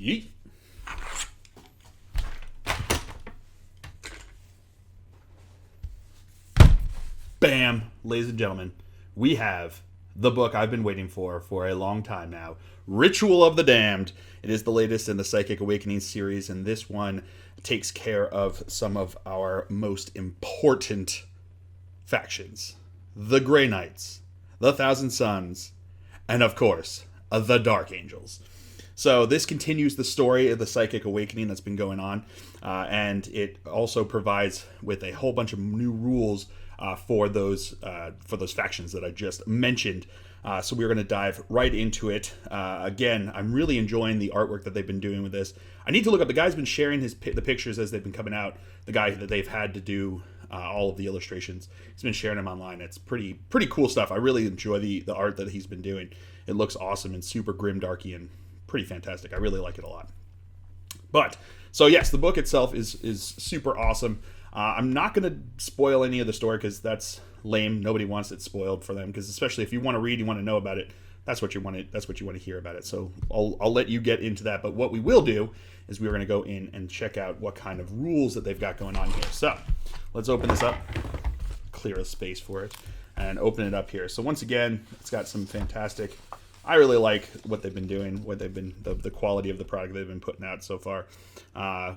Yeet. Bam, ladies and gentlemen, we have the book I've been waiting for a long time now, Ritual of the Damned. It is the latest in the Psychic Awakening series, and this one takes care of some of our most important factions. The Grey Knights, the Thousand Sons, and of course, the Dark Angels. So this continues the story of the Psychic Awakening that's been going on, and it also provides with a whole bunch of new rules for those factions that I just mentioned. So we're going to dive right into it. Again, I'm really enjoying the artwork that they've been doing with this. I need to look up. The guy's been sharing the pictures as they've been coming out. The guy that they've had to do all of the illustrations, he's been sharing them online. It's pretty cool stuff. I really enjoy the art that he's been doing. It looks awesome and super grimdarky and pretty fantastic. I really like it a lot. But so yes, the book itself is super awesome. I'm not going to spoil any of the story because that's lame. Nobody wants it spoiled for them, because especially if you want to read, you want to know about it. That's what you want to hear about it. So I'll let you get into that. But what we will do is we're going to go in and check out what kind of rules that they've got going on here. So let's open this up, clear a space for it, and open it up here. So once again, it's got some fantastic. I really like what they've been doing, the quality of the product they've been putting out so far,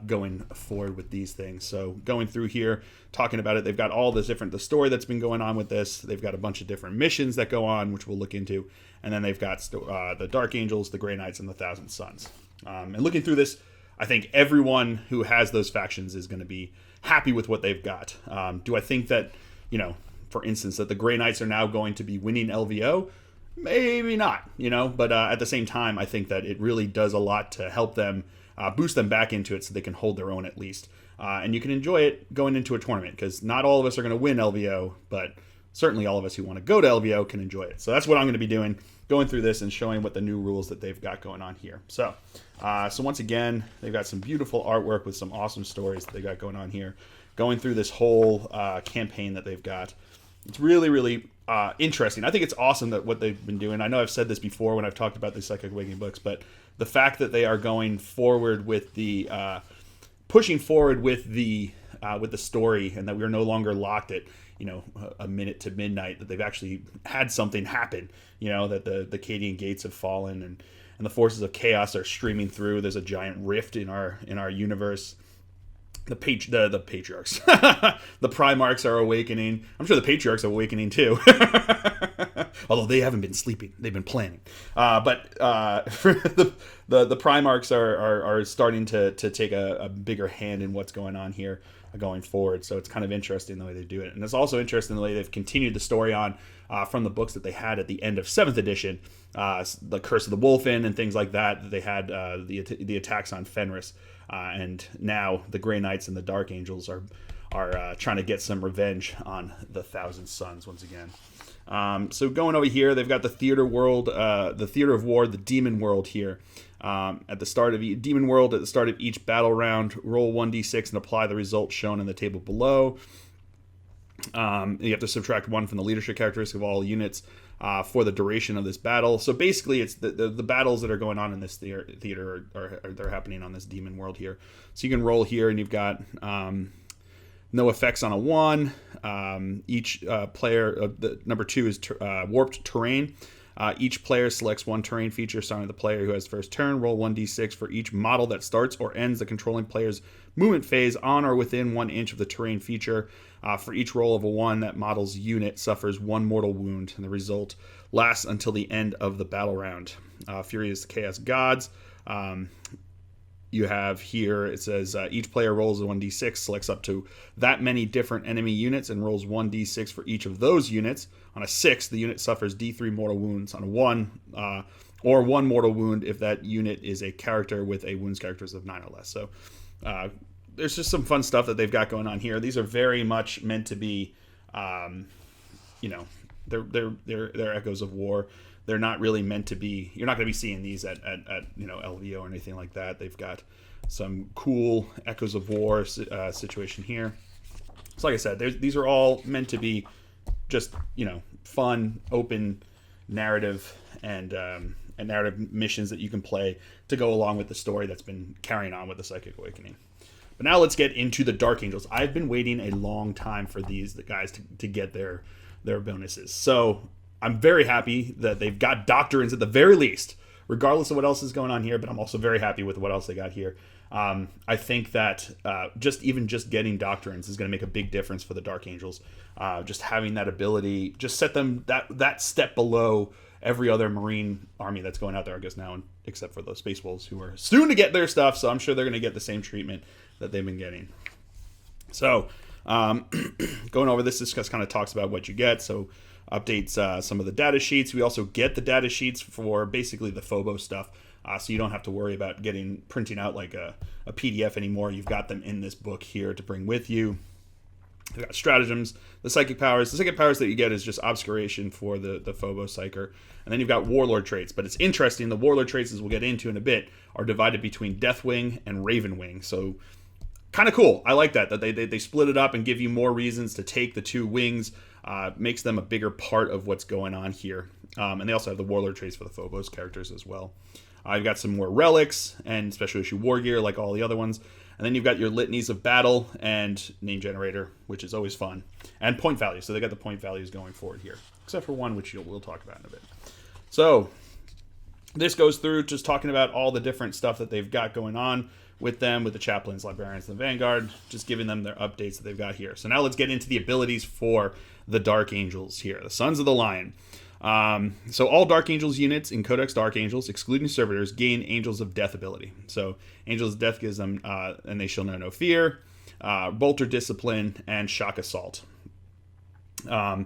going forward with these things. So going through here, talking about it, they've got all this the story that's been going on with this. They've got a bunch of different missions that go on, which we'll look into. And then they've got the Dark Angels, the Grey Knights, and the Thousand Sons. And looking through this, I think everyone who has those factions is going to be happy with what they've got. Do I think that, for instance, that the Grey Knights are now going to be winning LVO? Maybe not, but at the same time, I think that it really does a lot to help them boost them back into it so they can hold their own at least. And you can enjoy it going into a tournament, because not all of us are going to win LVO, but certainly all of us who want to go to LVO can enjoy it. So that's what I'm going to be doing, going through this and showing what the new rules that they've got going on here. So once again, they've got some beautiful artwork with some awesome stories that they got going on here, going through this whole campaign that they've got. It's really, really interesting. I think it's awesome that what they've been doing. I know I've said this before when I've talked about the Psychic Awakening books, but the fact that they are going forward with the pushing forward with the story, and that we're no longer locked at a minute to midnight, that they've actually had something happen. That the Cadian gates have fallen and the forces of chaos are streaming through. There's a giant rift in our universe. The patriarchs, the Primarchs are awakening. I'm sure the patriarchs are awakening too, although they haven't been sleeping; they've been planning. But the Primarchs are starting to take a bigger hand in what's going on here going forward. So it's kind of interesting the way they do it, and it's also interesting the way they've continued the story on from the books that they had at the end of 7th edition, the Curse of the Wolf Inn and things like that. They had the attacks on Fenris. And now the Grey Knights and the Dark Angels are trying to get some revenge on the Thousand Sons once again. So going over here, they've got the theater world, the theater of war, the demon world here. At the start of demon world, at the start of each battle round, roll 1d6 and apply the results shown in the table below. You have to subtract 1 from the leadership characteristic of all units for the duration of this battle. So basically, it's the battles that are going on in this theater they're happening on this demon world here. So you can roll here, and you've got no effects on a 1. Each player, number 2 is warped terrain. Each player selects 1 terrain feature starting with the player who has first turn. Roll 1d6 for each model that starts or ends the controlling player's movement phase on or within 1 inch of the terrain feature. For each roll of a 1, that model's unit suffers 1 mortal wound, and the result lasts until the end of the battle round. Furious Chaos Gods. You have here, it says each player rolls a 1d6, selects up to that many different enemy units, and rolls 1d6 for each of those units. On a 6, the unit suffers d3 mortal wounds. On a 1, or 1 mortal wound if that unit is a character with a wounds characteristic of 9 or less. So there's just some fun stuff that they've got going on here. These are very much meant to be, they're echoes of war. They're not really meant to be. You're not going to be seeing these at LVO or anything like that. They've got some cool echoes of war situation here. So like I said, these are all meant to be just fun, open narrative, and and narrative missions that you can play to go along with the story that's been carrying on with the Psychic Awakening. But now let's get into the Dark Angels. I've been waiting a long time for these guys to get their bonuses. So I'm very happy that they've got Doctrines at the very least, regardless of what else is going on here, but I'm also very happy with what else they got here. I think that just getting Doctrines is going to make a big difference for the Dark Angels. Just having that ability, just set them that step below every other Marine army that's going out there, I guess now, except for the Space Wolves, who are soon to get their stuff, so I'm sure they're going to get the same treatment that they've been getting. So, going over this just kind of talks about what you get. So, updates some of the data sheets. We also get the data sheets for basically the Phobos stuff. So you don't have to worry about printing out like a PDF anymore. You've got them in this book here to bring with you. You've got stratagems, the psychic powers. The psychic powers that you get is just obscuration for the Phobos Psyker. And then you've got warlord traits. But it's interesting, the warlord traits, as we'll get into in a bit, are divided between Deathwing and Ravenwing. So kind of cool. I like that they split it up and give you more reasons to take the two wings. Makes them a bigger part of what's going on here. And they also have the warlord traits for the Phobos characters as well. You've got some more relics and special issue war gear like all the other ones. And then you've got your litanies of battle and name generator, which is always fun. And point values. So they got the point values going forward here. Except for one, which we'll talk about in a bit. So this goes through just talking about all the different stuff that they've got going on with them, with the chaplains, librarians, and the Vanguard. Just giving them their updates that they've got here. So now let's get into the abilities for the Dark Angels here. The Sons of the Lion. So all Dark Angels units in Codex Dark Angels, excluding servitors, gain Angels of Death ability. So Angels of Death gives them, and they shall know no fear, Bolter Discipline, and Shock Assault, and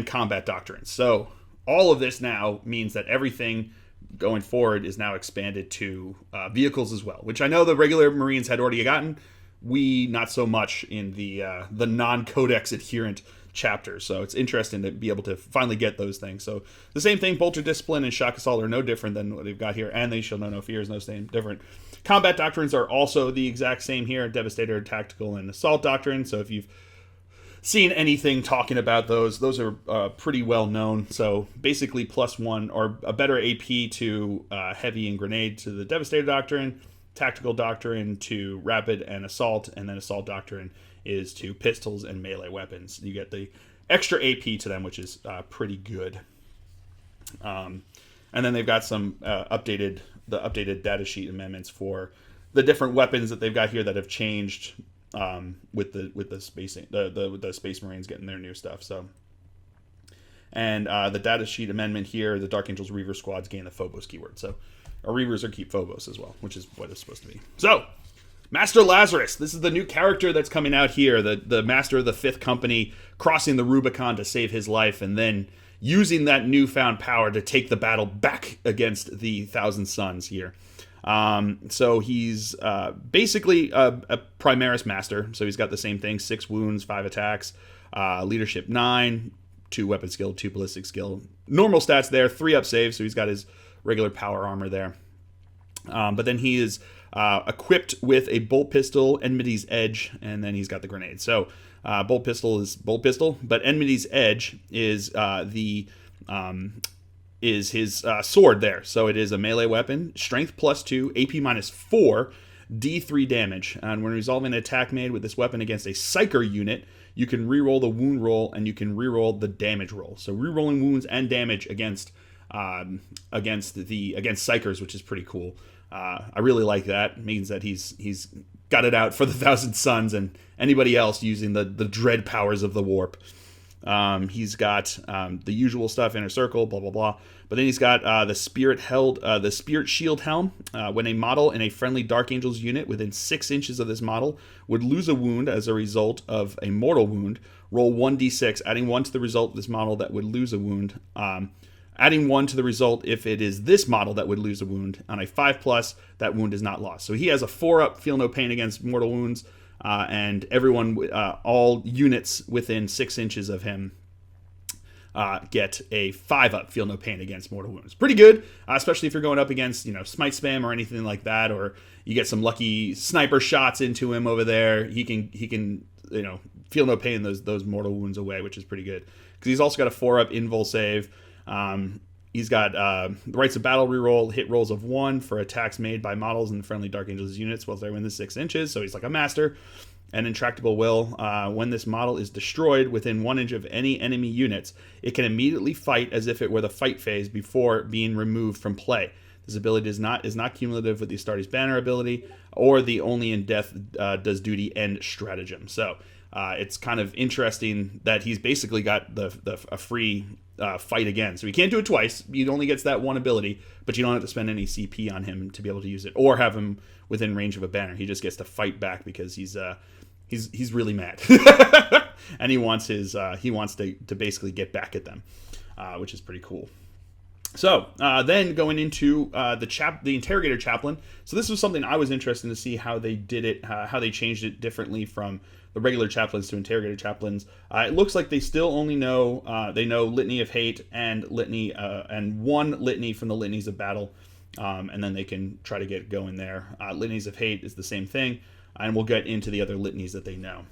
Combat Doctrines. So all of this now means that everything going forward is now expanded to vehicles as well, which I know the regular Marines had already gotten. We not so much in the non-Codex adherent chapters, so it's interesting to be able to finally get those things. So the same thing, Bolter Discipline and Shock Assault are no different than what they've got here, and they shall know no fear is no same different. Combat Doctrines are also the exact same here, Devastator, Tactical, and Assault Doctrine. So if you've seen anything talking about those are pretty well known. So basically +1 or a better AP to Heavy and Grenade to the Devastator Doctrine, Tactical Doctrine to Rapid and Assault, and then Assault Doctrine is to pistols and melee weapons. You get the extra AP to them, which is pretty good. And then they've got some updated data sheet amendments for the different weapons that they've got here that have changed with the Space Marines getting their new stuff. So, and the data sheet amendment here, the Dark Angels Reaver squads gain the Phobos keyword. So, our Reavers are keep Phobos as well, which is what it's supposed to be. So, Master Lazarus. This is the new character that's coming out here. The Master of the Fifth Company crossing the Rubicon to save his life, and then using that newfound power to take the battle back against the Thousand Suns here. So he's basically a Primaris Master. So he's got the same thing: 6 wounds, 5 attacks, leadership 9, 2 weapon skill, 2 ballistic skill. Normal stats there, 3 up saves. So he's got his regular power armor there. But then he is equipped with a bolt pistol, Enmity's Edge, and then he's got the grenade. So bolt pistol is bolt pistol, but Enmity's Edge is his sword there. So it is a melee weapon, strength +2, AP -4, D3 damage. And when resolving an attack made with this weapon against a psyker unit, you can reroll the wound roll and you can reroll the damage roll. So rerolling wounds and damage against psykers, which is pretty cool. I really like that. It means that he's got it out for the Thousand Suns and anybody else using the dread powers of the warp. He's got the usual stuff, inner circle, blah blah blah. But then he's got the spirit shield helm. When a model in a friendly Dark Angels unit within 6 inches of this model would lose a wound as a result of a mortal wound, roll 1d6, adding 1 to the result of this model that would lose a wound. Adding 1 to the result if it is this model that would lose a wound. On a 5+, that wound is not lost. So he has a 4-up, feel no pain against mortal wounds, and everyone, all units within 6 inches of him get a 5-up, feel no pain against mortal wounds. Pretty good, especially if you're going up against, smite spam or anything like that, or you get some lucky sniper shots into him over there. He can feel no pain those mortal wounds away, which is pretty good. Because he's also got a 4-up invul save. He's got the Rights of Battle reroll, hit rolls of 1 for attacks made by models and friendly Dark Angels units while they're within 6 inches. So he's like a master. And Intractable Will, when this model is destroyed within 1 inch of any enemy units, it can immediately fight as if it were the fight phase before being removed from play. This ability is not cumulative with the Astartes Banner ability or the Only in Death Does Duty End stratagem. So it's kind of interesting that he's basically got a free fight again. So he can't do it twice. He only gets that one ability, but you don't have to spend any CP on him to be able to use it or have him within range of a banner. He just gets to fight back because he's really mad. And he wants to basically get back at them, which is pretty cool. So then going into the Interrogator Chaplain. So this was something I was interested to see how they did it, how they changed it differently from the regular chaplains to Interrogator Chaplains. It looks like they still only know they know Litany of Hate and litany and 1 litany from the Litanies of Battle, and then they can try to get going there. Litanies of Hate is the same thing, and we'll get into the other litanies that they know.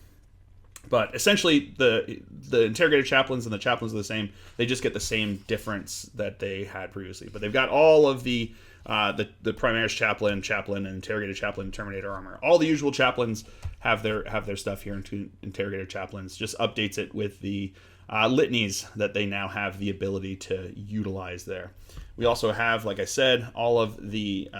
But essentially, the Interrogator Chaplains and the Chaplains are the same. They just get the same difference that they had previously. But they've got all of the Primaris Chaplain, and Interrogator Chaplain, and Terminator Armor. All the usual Chaplains have their stuff here into Interrogator Chaplains. Just updates it with the litanies that they now have the ability to utilize there. We also have, like I said, all of the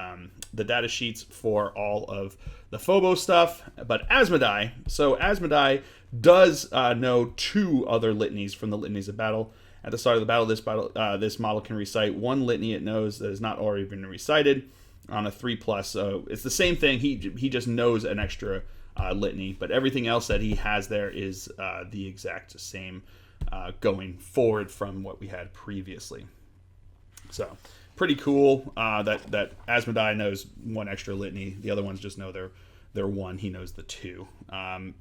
data sheets for all of the Phobos stuff. But Asmodai, so Asmodai does know 2 other litanies from the Litanies of Battle. At the start of the battle, this model can recite 1 litany it knows that has not already been recited on a 3+. So it's the same thing. He just knows an extra litany, but everything else that he has there is the exact same going forward from what we had previously. So pretty cool that Asmodai knows 1 extra litany. The other ones just know they're 1. He knows the 2.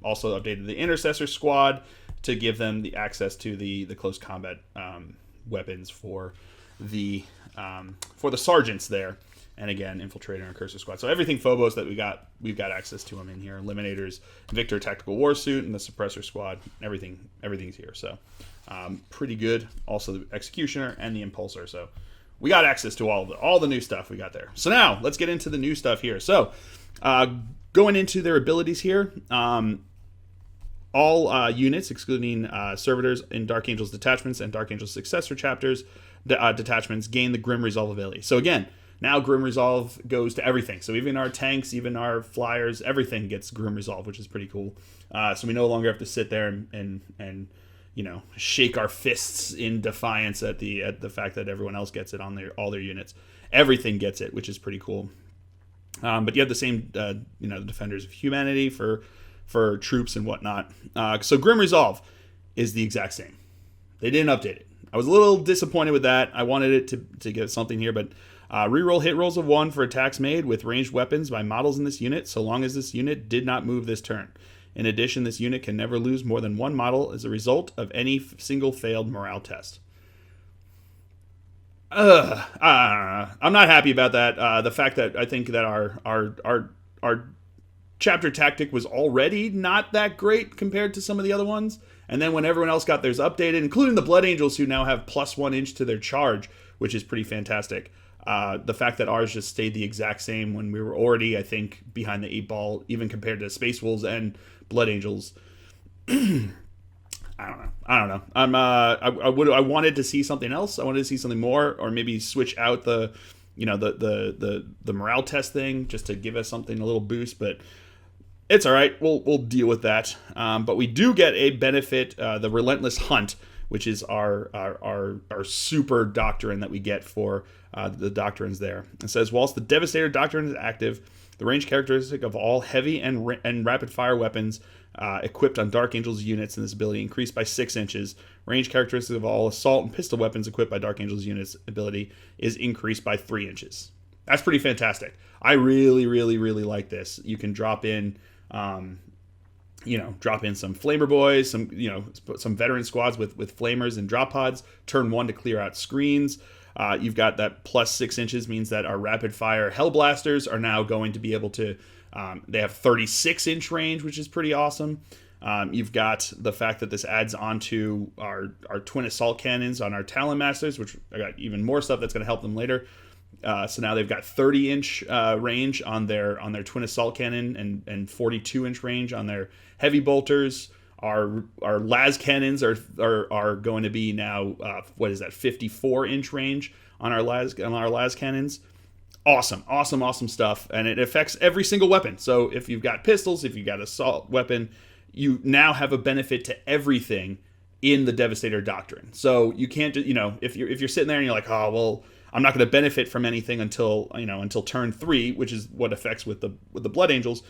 Also updated the Intercessor Squad to give them the access to the close combat weapons for the sergeants there. And again, Infiltrator and Cursor Squad. So everything Phobos that we've got access to them in here. Eliminators, Victor Tactical Warsuit, and the Suppressor Squad. Everything's here. So pretty good. Also the Executioner and the Impulsor. So we got access to all the new stuff we got there. So now let's get into the new stuff here. So going into their abilities here, all units, excluding servitors in Dark Angels detachments and Dark Angels successor chapters detachments, gain the Grim Resolve ability. So again, now Grim Resolve goes to everything. So even our tanks, even our flyers, everything gets Grim Resolve, which is pretty cool. So we no longer have to sit there and shake our fists in defiance at the fact that everyone else gets it on all their units. Everything gets it, which is pretty cool. But you have the same, the Defenders of Humanity for troops and whatnot. So Grim Resolve is the exact same. They didn't update it. I was a little disappointed with that. I wanted it to get something here, but reroll hit rolls of 1 for attacks made with ranged weapons by models in this unit, so long as this unit did not move this turn. In addition, this unit can never lose more than 1 model as a result of any single failed morale test. I'm not happy about that. The fact that I think that our chapter tactic was already not that great compared to some of the other ones. And then when everyone else got theirs updated, including the Blood Angels, who now have +1 inch to their charge, which is pretty fantastic. The fact that ours just stayed the exact same when we were already, I think, behind the 8 ball, even compared to Space Wolves and Blood Angels. I don't know. I wanted to see something else. I wanted to see something more, or maybe switch out the morale test thing just to give us something, a little boost. But it's all right. We'll deal with that. But we do get a benefit, the Relentless Hunt, which is our super doctrine that we get for the doctrines there. It says, whilst the Devastator doctrine is active, the range characteristic of all heavy and rapid fire weapons equipped on Dark Angels units in this ability increased by 6 inches. Range characteristic of all assault and pistol weapons equipped by Dark Angels units ability is increased by 3 inches. That's pretty fantastic. I really, really, really like this. You can drop in, some Flamer Boys, some veteran squads with Flamers and drop pods. Turn 1 to clear out screens. You've got that +6 inches means that our rapid fire Hellblasters are now going to be able to, they have 36 inch range, which is pretty awesome. You've got the fact that this adds onto our twin assault cannons on our Talon Masters, which I got even more stuff that's going to help them later. So now they've got 30-inch range on their twin assault cannon and 42-inch range on their heavy bolters. Our las cannons are going to be now 54-inch range on our las cannons. Awesome stuff, and it affects every single weapon. So if you've got pistols, if you've got assault weapon, you now have a benefit to everything in the Devastator Doctrine. So you can't, if you're sitting there and you're like, oh well, I'm not going to benefit from anything until turn 3, which is what affects with the Blood Angels.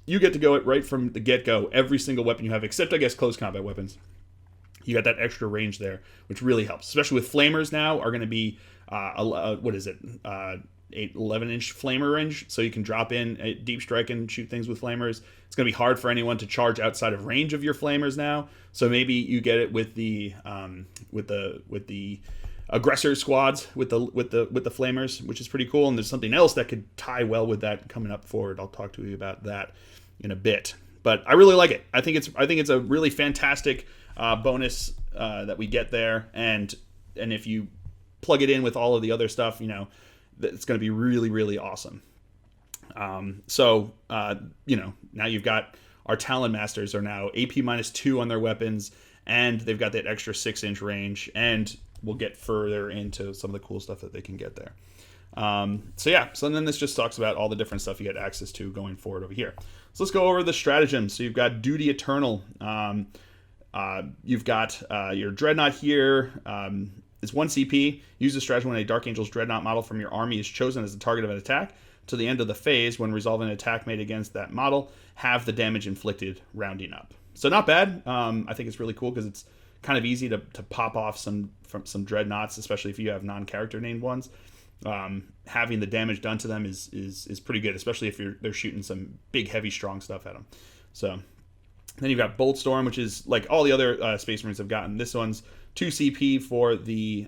You get to go it right from the get-go, every single weapon you have, except, I guess, close combat weapons. You got that extra range there, which really helps. Especially with Flamers now, are going to be, 11-inch Flamer range, so you can drop in a deep strike and shoot things with Flamers. It's going to be hard for anyone to charge outside of range of your Flamers now, so maybe you get it with the aggressor squads with the Flamers, which is pretty cool. And there's something else that could tie well with that coming up forward. I'll talk to you about that in a bit, but I really like it. I think it's a really fantastic bonus that we get there, and if you plug it in with all of the other stuff, it's going to be really, really awesome. So now you've got our Talon Masters are now AP -2 on their weapons, and they've got that extra 6-inch range, and we'll get further into some of the cool stuff that they can get there. So then this just talks about all the different stuff you get access to going forward over here. So let's go over the stratagems. So you've got Duty Eternal. You've got your Dreadnought here. It's 1 CP. Use the stratagem when a Dark Angel's Dreadnought model from your army is chosen as the target of an attack. To the end of the phase, when resolving an attack made against that model, have the damage inflicted rounding up. So not bad. I think it's really cool because it's kind of easy to pop off some Dreadnoughts, especially if you have non-character named ones. Having the damage done to them is pretty good, especially if they're shooting some big, heavy, strong stuff at them. So then you've got Boltstorm, which is like all the other Space Marines have gotten. This one's 2 CP for the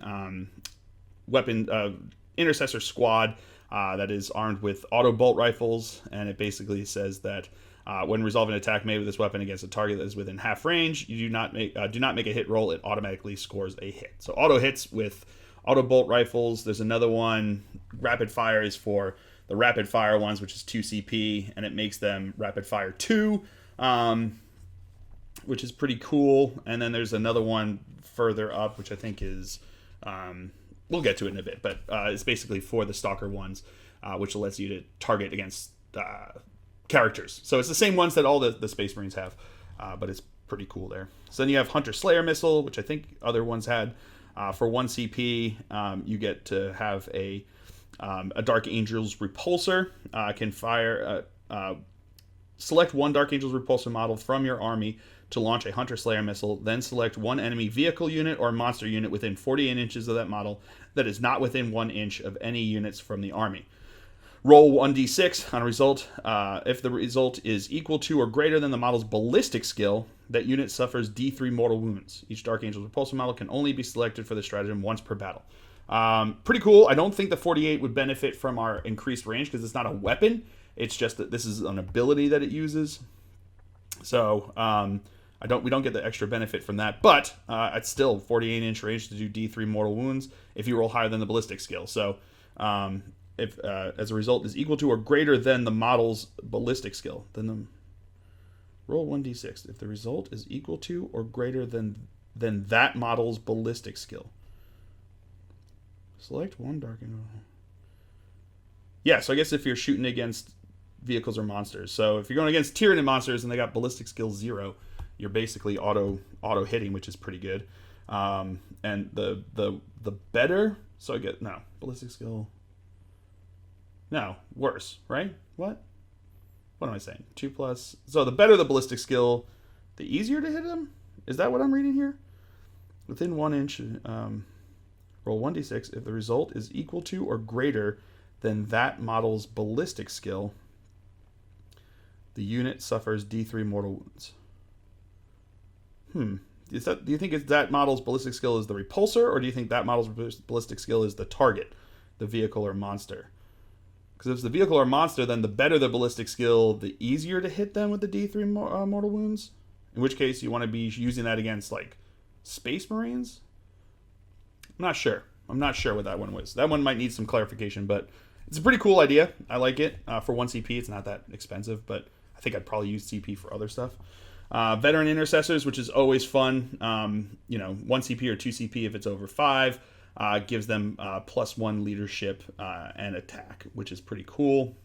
weapon intercessor squad that is armed with auto bolt rifles, and it basically says that when resolving an attack made with this weapon against a target that is within half range, you do not make a hit roll. It automatically scores a hit. So auto hits with auto bolt rifles. There's another one. Rapid fire is for the rapid fire ones, which is 2 CP, and it makes them rapid fire 2, which is pretty cool. And then there's another one further up, which I think is we'll get to it in a bit, but it's basically for the Stalker ones, which lets you to target against characters. So it's the same ones that all the Space Marines have, but it's pretty cool there. So then you have Hunter Slayer Missile, which I think other ones had. For 1 CP, you get to have a Dark Angel's Repulsor. Can fire. Select one Dark Angel's Repulsor model from your army to launch a Hunter Slayer Missile. Then select one enemy vehicle unit or monster unit within 48 inches of that model that is not within 1 inch of any units from the army. Roll 1d6 on a result. If the result is equal to or greater than the model's ballistic skill, that unit suffers D3 mortal wounds. Each Dark Angel's Repulsor model can only be selected for the stratagem once per battle. Pretty cool. I don't think the 48 would benefit from our increased range because it's not a weapon. It's just that this is an ability that it uses. So we don't get the extra benefit from that. But it's still 48-inch range to do D3 mortal wounds if you roll higher than the ballistic skill. So if as a result is equal to or greater than the model's ballistic skill, then the roll 1d6. If the result is equal to or greater than that model's ballistic skill, select one Dark Angel. Yeah, so I guess if you're shooting against vehicles or monsters, so if you're going against Tyranid monsters and they got ballistic skill 0, you're basically auto hitting, which is pretty good. And the better, so I get ballistic skill. No, worse, right? What am I saying? 2+. So the better the ballistic skill, the easier to hit them? Is that what I'm reading here? Within 1 inch, roll 1d6. If the result is equal to or greater than that model's ballistic skill, the unit suffers D3 mortal wounds. Do you think it's that model's ballistic skill is the repulsor, or do you think that model's ballistic skill is the target, the vehicle or monster? Because if it's the vehicle or monster, then the better the ballistic skill, the easier to hit them with the D3 mortal wounds. in which case you want to be using that against like Space Marines. I'm not sure what that one was. That one might need some clarification, but it's a pretty cool idea. I like it. For 1 CP, it's not that expensive, but I think I'd probably use CP for other stuff. Veteran Intercessors, which is always fun. 1 CP or 2 CP if it's over 5. Gives them +1 leadership and attack, which is pretty cool.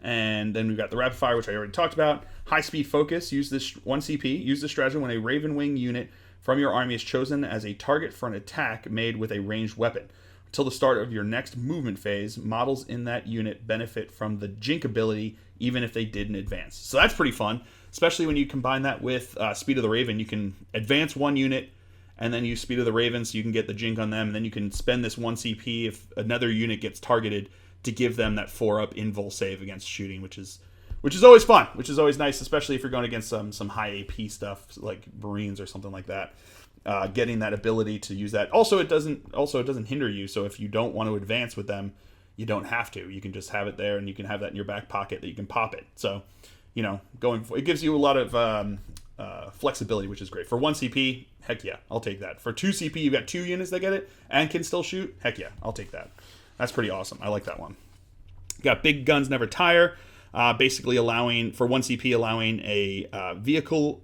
And then we've got the Rapid Fire, which I already talked about. High Speed Focus. Use this 1 CP. Use this strategy when a Raven Wing unit from your army is chosen as a target for an attack made with a ranged weapon. Until the start of your next movement phase, models in that unit benefit from the Jink ability, even if they didn't advance. So that's pretty fun, especially when you combine that with Speed of the Raven. You can advance one unit and then use Speed of the Raven so you can get the Jink on them, and then you can spend this 1 CP if another unit gets targeted to give them that 4-up invul save against shooting, which is always fun, which is always nice, especially if you're going against some high AP stuff like Marines or something like that. Getting that ability to use that. Also, it doesn't hinder you. So if you don't want to advance with them, you don't have to. You can just have it there, and you can have that in your back pocket that you can pop it. So, it gives you a lot of flexibility, which is great. For 1 CP, heck yeah, I'll take that. For 2 CP, you've got 2 units that get it and can still shoot. Heck yeah, I'll take that. That's pretty awesome. I like that one. Got Big Guns Never Tire. Basically allowing, for 1 CP, allowing a vehicle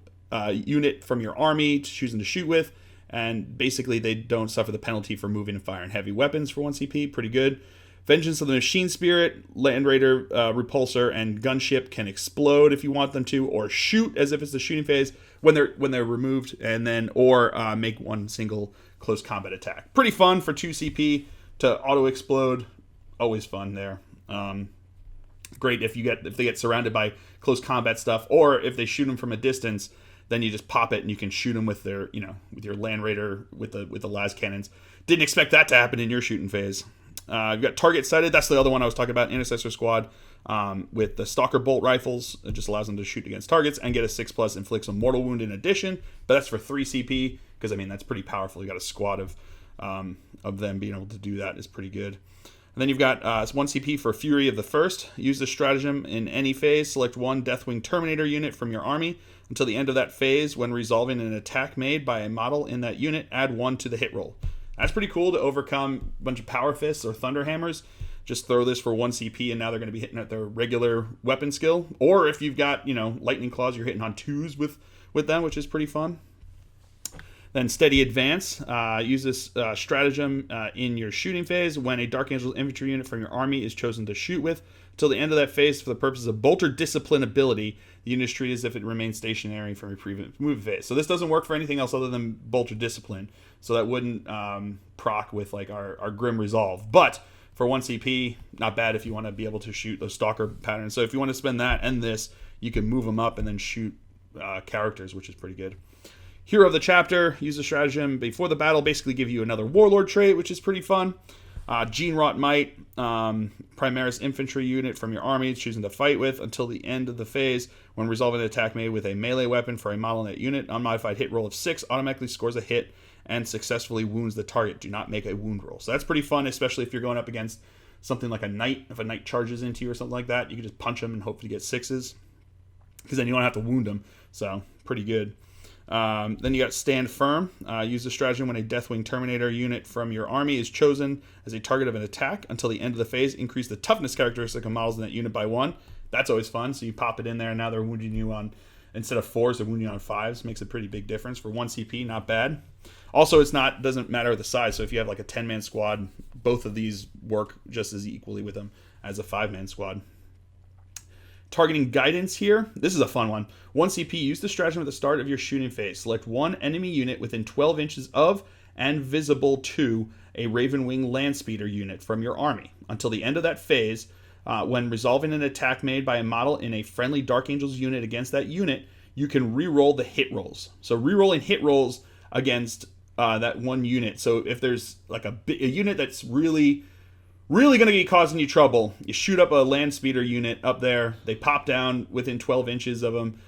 unit from your army choosing to shoot with, and basically they don't suffer the penalty for moving and firing heavy weapons for 1 CP. Pretty good. Vengeance of the Machine Spirit, Land Raider, Repulsor, and Gunship can explode if you want them to, or shoot as if it's the shooting phase when they're removed, and then or make one single close combat attack. Pretty fun for 2 CP to auto explode. Always fun there. Great if they get surrounded by close combat stuff, or if they shoot them from a distance, then you just pop it and you can shoot them with their, with your Land Raider with the las cannons. Didn't expect that to happen in your shooting phase. You've got Target Sighted. That's the other one I was talking about. Intercessor Squad with the Stalker Bolt Rifles. It just allows them to shoot against targets and get a 6+, inflicts a mortal wound in addition. But that's for 3 CP because that's pretty powerful. You got a squad of them being able to do that is pretty good. And then you've got 1 CP for Fury of the First. Use this stratagem in any phase. Select 1 Deathwing Terminator unit from your army. Until the end of that phase, when resolving an attack made by a model in that unit, add 1 to the hit roll. That's pretty cool to overcome a bunch of Power Fists or Thunder Hammers. Just throw this for 1 CP, and now they're going to be hitting at their regular weapon skill. Or if you've got, Lightning Claws, you're hitting on 2s with them, which is pretty fun. Then Steady Advance. Use this stratagem in your shooting phase when a Dark Angel infantry unit from your army is chosen to shoot with. Until the end of that phase, for the purpose of Bolter Discipline ability, the unit is treated as if it remains stationary from your previous move phase. So this doesn't work for anything else other than Bolter Discipline. So that wouldn't proc with like our Grim Resolve. But for 1 CP, not bad if you want to be able to shoot those Stalker patterns. So if you want to spend that and this, you can move them up and then shoot characters, which is pretty good. Hero of the Chapter, use the stratagem before the battle, basically give you another Warlord trait, which is pretty fun. Gene Wrought Might, Primaris infantry unit from your army choosing to fight with until the end of the phase. When resolving an attack made with a melee weapon for a model in that unit, unmodified hit roll of 6 automatically scores a hit and successfully wounds the target. Do not make a wound roll. So that's pretty fun, especially if you're going up against something like a knight. If a knight charges into you or something like that, you can just punch him and hope to get 6s, because then you don't have to wound him. So pretty good. Then you got Stand Firm. Use the stratagem when a Deathwing Terminator unit from your army is chosen as a target of an attack. Until the end of the phase, increase the toughness characteristic of models in that unit by 1. That's always fun. So you pop it in there, and now they're wounding you on, instead of 4s, they're wounding you on 5s. Makes a pretty big difference. For 1 CP, not bad. Also, doesn't matter the size. So if you have like a 10-man squad, both of these work just as equally with them as a 5-man squad. Targeting Guidance here. This is a fun one. 1 CP, use the stratagem at the start of your shooting phase. Select 1 enemy unit within 12 inches of and visible to a Raven Wing Landspeeder unit from your army. Until the end of that phase, when resolving an attack made by a model in a friendly Dark Angels unit against that unit, you can re-roll the hit rolls. So re-rolling hit rolls against that one unit. So if there's like a unit that's really going to be causing you trouble, you shoot up a land speeder unit up there, they pop down within 12 inches of them,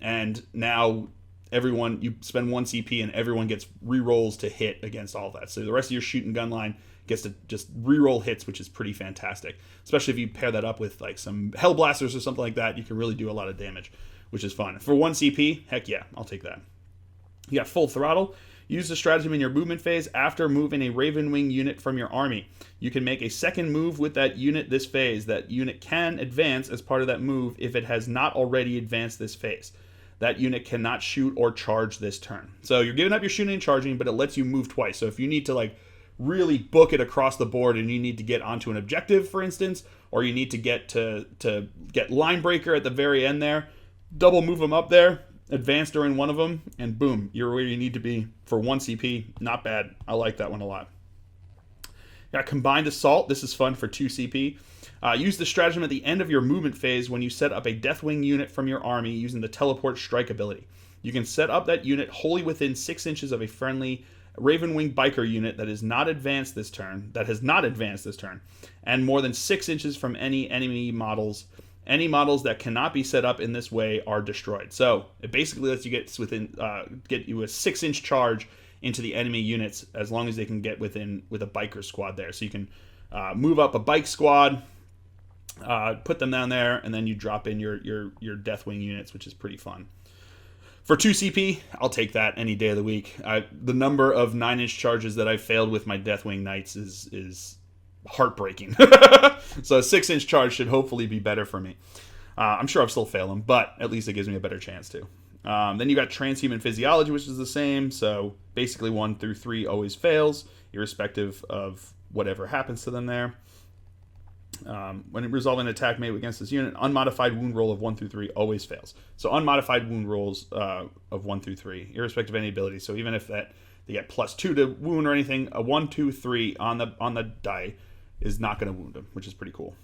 and now you spend 1 CP and everyone gets re-rolls to hit against all that. So the rest of your shooting gun line gets to just re-roll hits, which is pretty fantastic. Especially if you pair that up with like some Hellblasters or something like that, you can really do a lot of damage, which is fun. For 1 CP, heck yeah, I'll take that. You got Full Throttle. Use the stratagem in your movement phase after moving a Raven Wing unit from your army. You can make a second move with that unit this phase. That unit can advance as part of that move if it has not already advanced this phase. That unit cannot shoot or charge this turn. So you're giving up your shooting and charging, but it lets you move twice. So if you need to like really book it across the board and you need to get onto an objective, for instance, or you need to get get line breaker at the very end there, double move them up there, advance during one of them, and boom, you're where you need to be for 1 CP. Not bad. I like that one a lot. Got Combined Assault. This is fun for 2 CP. Use the stratagem at the end of your movement phase when you set up a Deathwing unit from your army using the Teleport Strike ability. You can set up that unit wholly within 6 inches of a friendly Ravenwing Biker unit that has not advanced this turn, and more than 6 inches from any enemy models. Any models that cannot be set up in this way are destroyed. So it basically lets you get you a 6-inch charge into the enemy units as long as they can get within with a biker squad there. So you can move up a bike squad, put them down there, and then you drop in your Deathwing units, which is pretty fun. For 2 CP, I'll take that any day of the week. The number of 9-inch charges that I failed with my Deathwing Knights is heartbreaking. So a 6-inch charge should hopefully be better for me. I'm sure I'll still fail them, but at least it gives me a better chance to. Then you got Transhuman Physiology, which is the same. So basically 1 through 3 always fails, irrespective of whatever happens to them there. When resolving an attack made against this unit, unmodified wound roll of 1 through 3 always fails. So unmodified wound rolls of 1 through 3, irrespective of any ability. So even if they get +2 to wound or anything, a 1, 2, 3 on the die is not going to wound them, which is pretty cool.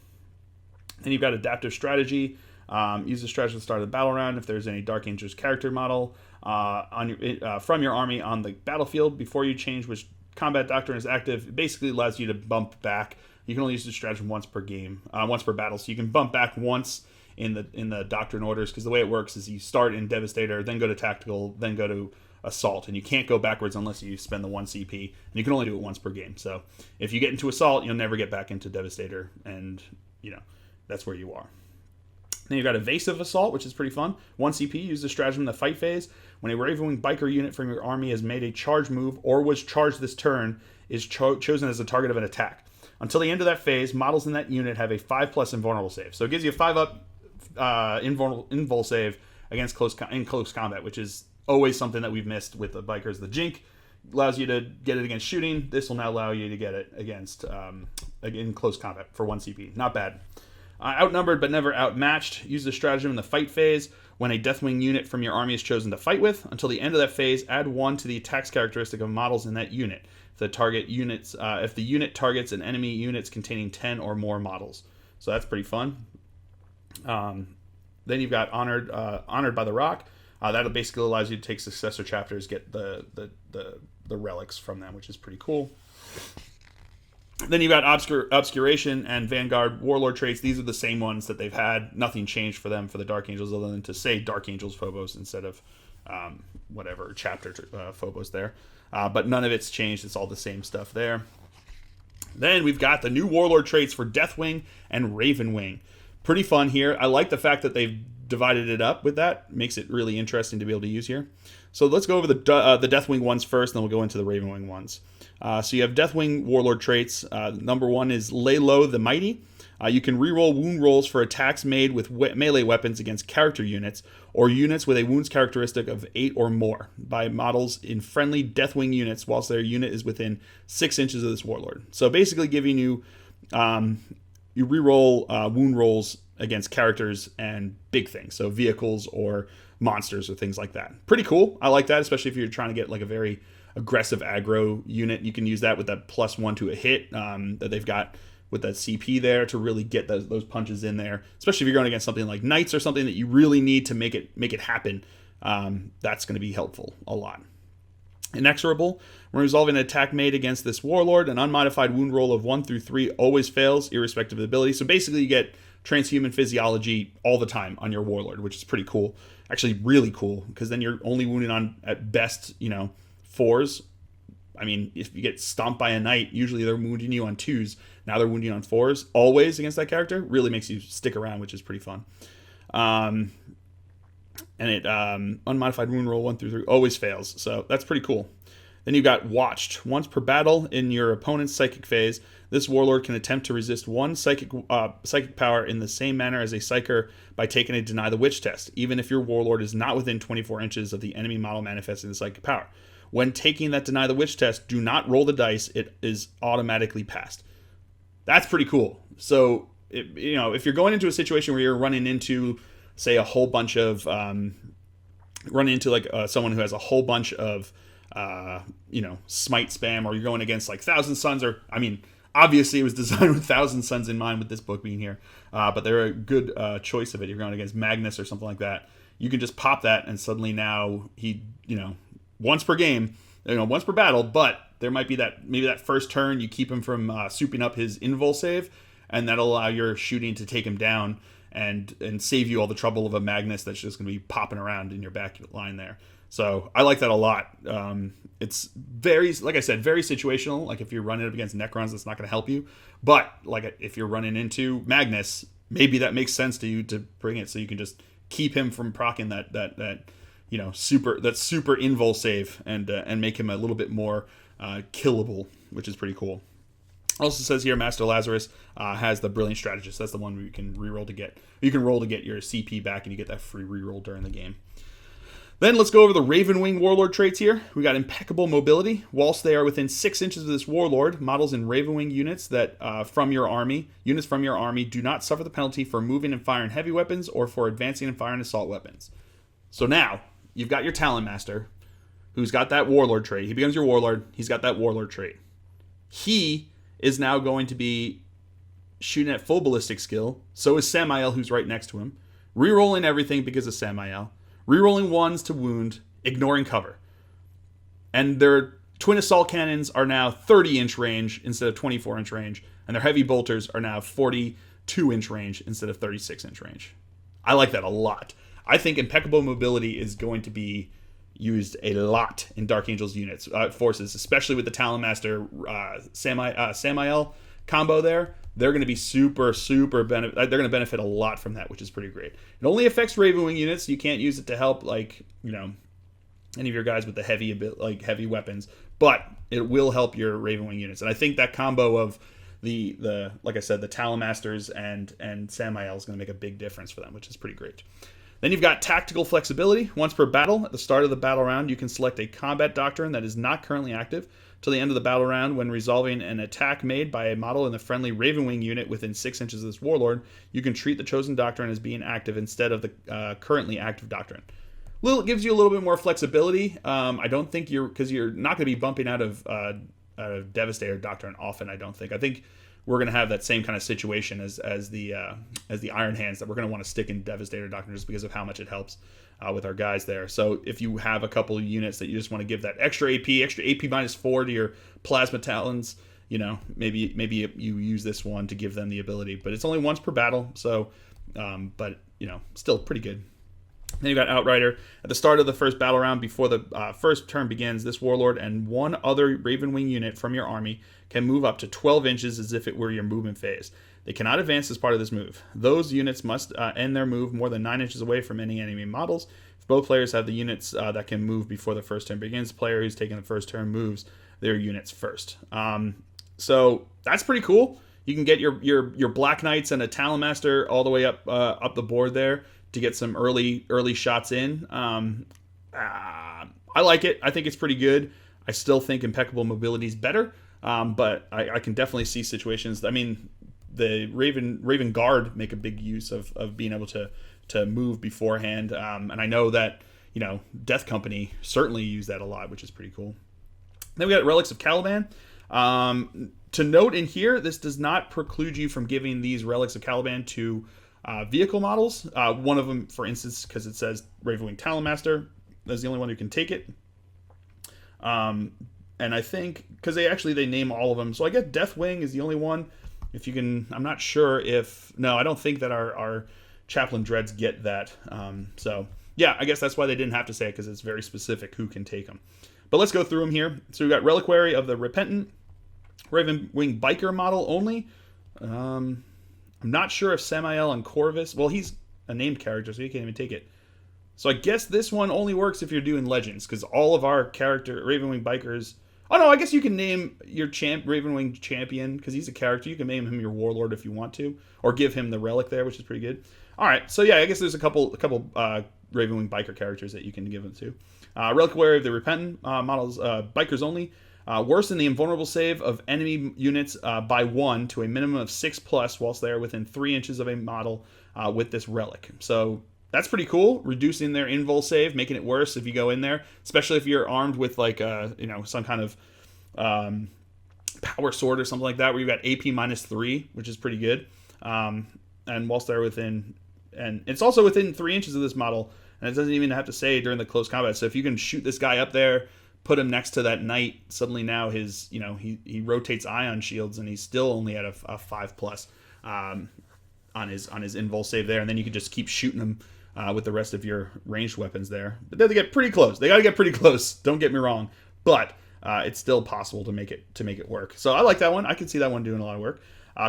Then you've got Adaptive Strategy. Use the strategy at the start of the battle round if there's any Dark Angels character model from your army on the battlefield before you change which combat doctrine is active. It basically allows you to bump back. You can only use the stratagem once per game, once per battle. So you can bump back once in the doctrine orders, because the way it works is you start in Devastator, then go to Tactical, then go to Assault, and you can't go backwards unless you spend the 1 CP, and you can only do it once per game. So if you get into Assault, you'll never get back into Devastator, and that's where you are. Then you've got Evasive Assault, which is pretty fun. 1 CP, use the stratagem in the fight phase. When a Ravenwing Biker unit from your army has made a charge move or was charged this turn, is chosen as the target of an attack. Until the end of that phase, models in that unit have a 5+ invulnerable save. So it gives you a 5-up invul save against close combat, which is always something that we've missed with the Bikers. The Jink allows you to get it against shooting. This will now allow you to get it against in close combat for 1 CP. Not bad. Outnumbered but never outmatched. Use the stratagem in the fight phase. When a Deathwing unit from your army is chosen to fight with, until the end of that phase, add 1 to the attacks characteristic of models in that unit. If the unit targets an enemy units containing 10 or more models. So that's pretty fun. Then you've got Honored by the Rock. That basically allows you to take successor chapters, get the relics from them, which is pretty cool. Then you've got Obscuration and Vanguard Warlord traits. These are the same ones that they've had. Nothing changed for them for the Dark Angels other than to say Dark Angels Phobos instead of whatever chapter Phobos there. But none of it's changed. It's all the same stuff there. Then we've got the new Warlord traits for Deathwing and Ravenwing. Pretty fun here. I like the fact that they've divided it up with that. Makes it really interesting to be able to use here. So let's go over the Deathwing ones first, and then we'll go into the Ravenwing ones. So you have Deathwing Warlord traits. Number 1 is Lay Low the Mighty. You can reroll wound rolls for attacks made with melee weapons against character units or units with a wounds characteristic of 8 or more by models in friendly Deathwing units whilst their unit is within 6 inches of this Warlord. So basically giving you reroll wound rolls against characters and big things, so vehicles or monsters or things like that. Pretty cool. I like that, especially if you're trying to get like a very aggressive aggro unit. You can use that with that +1 to a hit that they've got with that CP there to really get those punches in there, especially if you're going against something like Knights or something that you really need to make it happen. That's going to be helpful a lot. Inexorable. When resolving an attack made against this Warlord, an unmodified wound roll of 1 through 3 always fails, irrespective of ability. So basically you get Transhuman Physiology all the time on your Warlord, which is pretty cool. Actually, really cool, because then you're only wounding on, at best, 4s. I mean, if you get stomped by a Knight, usually they're wounding you on 2s. Now they're wounding on 4s. Always against that character. Really makes you stick around, which is pretty fun. and it unmodified wound roll 1 through 3 always fails. So that's pretty cool. Then you've got Watched. Once per battle in your opponent's psychic phase, this warlord can attempt to resist one psychic power in the same manner as a psyker by taking a Deny the Witch test, even if your warlord is not within 24 inches of the enemy model manifesting the psychic power. When taking that Deny the Witch test, do not roll the dice. It is automatically passed. That's pretty cool. So, if you're going into a situation where you're running into, say, a whole bunch of, someone who has a whole bunch of, smite spam, or you're going against like Thousand Suns, obviously it was designed with Thousand Suns in mind with this book being here, but they're a good choice of it. You're going against Magnus or something like that. You can just pop that, and suddenly now he, once per game, once per battle, but there might be maybe that first turn you keep him from souping up his invul save, and that'll allow your shooting to take him down and save you all the trouble of a Magnus that's just going to be popping around in your back line there. So I like that a lot. It's very, like I said, very situational. Like if you're running up against Necrons, that's not going to help you. But like if you're running into Magnus, maybe that makes sense to you to bring it so you can just keep him from proccing that super invul save and make him a little bit more killable, which is pretty cool. Also says here, Master Lazarus has the Brilliant Strategist. That's the one where you can reroll to get. You can roll to get your CP back, and you get that free reroll during the game. Then let's go over the Ravenwing Warlord traits here. We got Impeccable Mobility. Whilst they are within 6 inches of this Warlord, models in Ravenwing units from your army do not suffer the penalty for moving and firing heavy weapons or for advancing and firing assault weapons. So now you've got your Talon Master, who's got that Warlord trait. He becomes your Warlord. He's got that Warlord trait. He is now going to be shooting at full ballistic skill. So is Samael, who's right next to him. Rerolling everything because of Samael. Rerolling ones to wound, ignoring cover. And their twin assault cannons are now 30-inch range instead of 24-inch range. And their heavy bolters are now 42-inch range instead of 36-inch range. I like that a lot. I think Impeccable Mobility is going to be used a lot in Dark Angel's units, forces, especially with the Talon Master Samael combo there. They're going to be super they're going to benefit a lot from that, which is pretty great. It only affects Ravenwing units. You can't use it to help any of your guys with the heavy weapons, but it will help your Ravenwing units. And I think that combo of the like I said, the Talon Masters and Samael is going to make a big difference for them, which is pretty great. Then you've got Tactical Flexibility. Once per battle, at the start of the battle round, you can select a combat doctrine that is not currently active. Till the end of the battle round, when resolving an attack made by a model in the friendly Ravenwing unit within 6 inches of this Warlord, you can treat the chosen doctrine as being active instead of the currently active doctrine. Gives you a little bit more flexibility. I don't think because you're not going to be bumping out of Devastator doctrine often. I think we're going to have that same kind of situation as the Iron Hands, that we're going to want to stick in Devastator doctrine just because of how much it helps with our guys there. So if you have a couple of units that you just want to give that extra AP -4 to your Plasma Talons, maybe you use this one to give them the ability. But it's only once per battle, so still pretty good. Then you got Outrider. At the start of the first battle round, before the first turn begins, this Warlord and one other Ravenwing unit from your army can move up to 12 inches as if it were your movement phase. They cannot advance as part of this move. Those units must end their move more than 9 inches away from any enemy models. If both players have the units that can move before the first turn begins, the player who's taking the first turn moves their units first. So that's pretty cool. You can get your Black Knights and a Talon Master all the way up the board there to get some early shots in. I like it. I think it's pretty good. I still think Impeccable Mobility is better, but I can definitely see situations. The Raven Guard make a big use of being able to move beforehand, and I know that Death Company certainly use that a lot, which is pretty cool. Then we got Relics of Caliban. To note in here, this does not preclude you from giving these Relics of Caliban to vehicle models. One of them, for instance, because it says Ravenwing Talon Master, is the only one who can take it. And I think because they name all of them, so I guess Deathwing is the only one. If you can, I'm not sure if I don't think that our Chaplain Dreads get that. So yeah, I guess that's why they didn't have to say it, because it's very specific who can take them. But let's go through them here. So we got Reliquary of the Repentant, Ravenwing Biker model only. I'm not sure if Samael and Corvus. Well, he's a named character, so he can't even take it. So I guess this one only works if you're doing Legends, because all of our character Ravenwing Bikers. Oh no, I guess you can name your Ravenwing champion, because he's a character. You can name him your warlord if you want to, or give him the relic there, which is pretty good. All right, so yeah, I guess there's a couple Ravenwing biker characters that you can give them to. Reliquary of the Repentant models, bikers only. Worsen the invulnerable save of enemy units by 1 to a minimum of 6+, whilst they are within 3 inches of a model with this relic. So that's pretty cool. Reducing their invul save, making it worse if you go in there, especially if you're armed with like some kind of power sword or something like that, where you've got AP -3, which is pretty good. And whilst they're within, and it's also within 3 inches of this model, and it doesn't even have to say during the close combat. So if you can shoot this guy up there, put him next to that knight, suddenly now his, he rotates ion shields, and he's still only at a 5+ on his invul save there, and then you can just keep shooting him with the rest of your ranged weapons there. But then they get pretty close. They got to get pretty close. Don't get me wrong, but it's still possible to make it work. So I like that one. I can see that one doing a lot of work.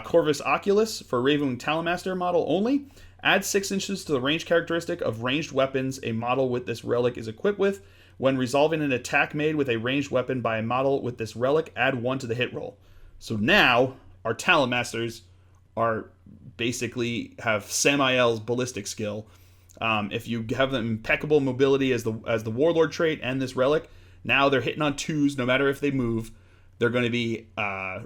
Corvus Oculus for Ravenwing Talonmaster model only. Add 6 inches to the range characteristic of ranged weapons a model with this relic is equipped with. When resolving an attack made with a ranged weapon by a model with this relic, add 1 to the hit roll. So now our Talonmasters are basically have Samael's ballistic skill. If you have them impeccable mobility as the warlord trait and this relic, now they're hitting on 2s no matter if they move. They're going to be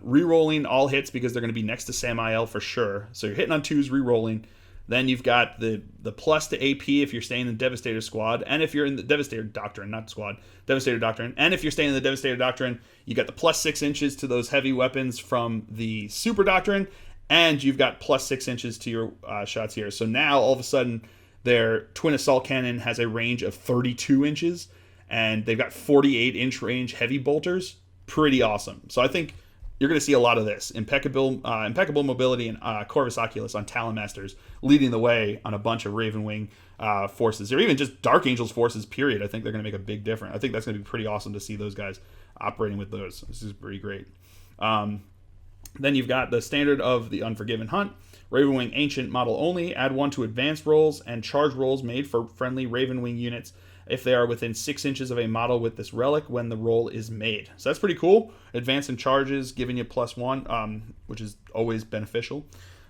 re-rolling all hits because they're going to be next to Samael for sure. So you're hitting on 2s, re-rolling. Then you've got the plus to AP if you're staying in the Devastator squad, and if you're in the Devastator Doctrine, not squad, Devastator Doctrine, and if you're staying in the Devastator Doctrine, you got the plus 6 inches to those heavy weapons from the Super Doctrine, and you've got plus 6 inches to your shots here. So now all of a sudden their Twin Assault Cannon has a range of 32 inches, and they've got 48-inch range heavy bolters. Pretty awesome. So I think you're going to see a lot of this. Impeccable mobility and Corvus Oculus on Talonmasters leading the way on a bunch of Ravenwing forces, or even just Dark Angels forces, period. I think they're going to make a big difference. I think that's going to be pretty awesome to see those guys operating with those. This is pretty great. Then you've got the standard of the Unforgiven Hunt. Ravenwing Ancient model only. Add 1 to advanced rolls and charge rolls made for friendly Ravenwing units if they are within 6 inches of a model with this relic when the roll is made. So that's pretty cool. Advance and charges, giving you +1, which is always beneficial.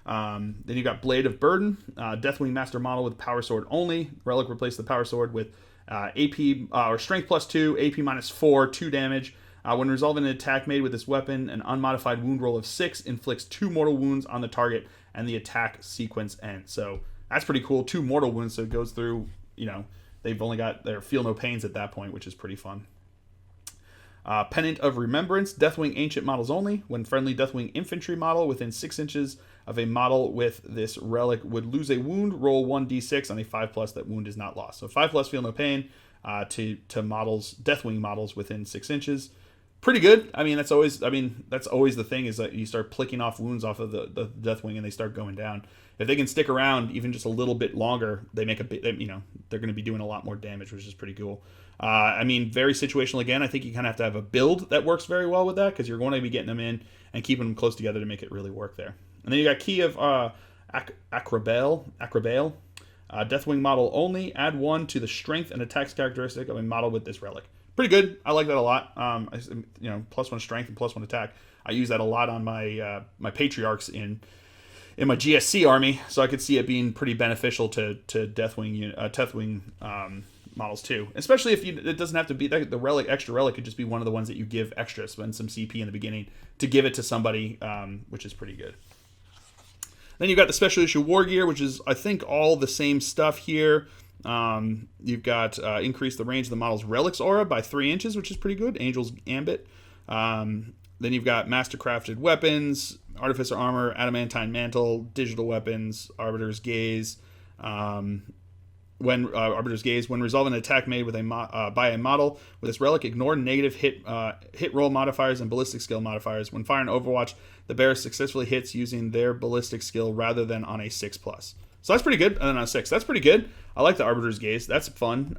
Then you got Blade of Burden, Deathwing Master model with Power Sword only. Relic replace the Power Sword with AP or Strength +2, AP -4, 2 damage. When resolving an attack made with this weapon, an unmodified wound roll of 6 inflicts 2 mortal wounds on the target, and the attack sequence ends. So that's pretty cool. 2 mortal wounds, so it goes through, they've only got their feel no pains at that point, which is pretty fun. Pennant of Remembrance, Deathwing Ancient models only. When friendly Deathwing Infantry model within 6 inches of a model with this relic would lose a wound, roll 1d6 on a 5+, that wound is not lost. So 5+ feel no pain to models, Deathwing models within 6 inches. Pretty good. That's always the thing, is that you start plicking off wounds off of the Deathwing and they start going down. If they can stick around even just a little bit longer, they make they're going to be doing a lot more damage, which is pretty cool. Very situational again. I think you kind of have to have a build that works very well with that, because you're going to be getting them in and keeping them close together to make it really work there. And then you got Key of Acrobale, Deathwing model only. Add 1 to the strength and attacks characteristic of a model with this relic. Pretty good. I like that a lot. +1 strength and +1 attack. I use that a lot on my my patriarchs in my GSC army, so I could see it being pretty beneficial to Deathwing models too. Especially if it doesn't have to be the extra relic could just be one of the ones that you give extra, spend some CP in the beginning to give it to somebody, which is pretty good. Then you've got the special issue war gear, which is I think all the same stuff here. You've got increase the range of the model's relics aura by 3 inches, which is pretty good. Angel's Gambit. Then you've got mastercrafted weapons, artificer armor, adamantine mantle, digital weapons, arbiter's gaze. When resolving an attack made with by a model with this relic, ignore negative hit roll modifiers and ballistic skill modifiers. When firing Overwatch, the bearer successfully hits using their ballistic skill rather than on a 6+. So that's pretty good. And then on a 6, that's pretty good. I like the Arbiter's Gaze. That's fun.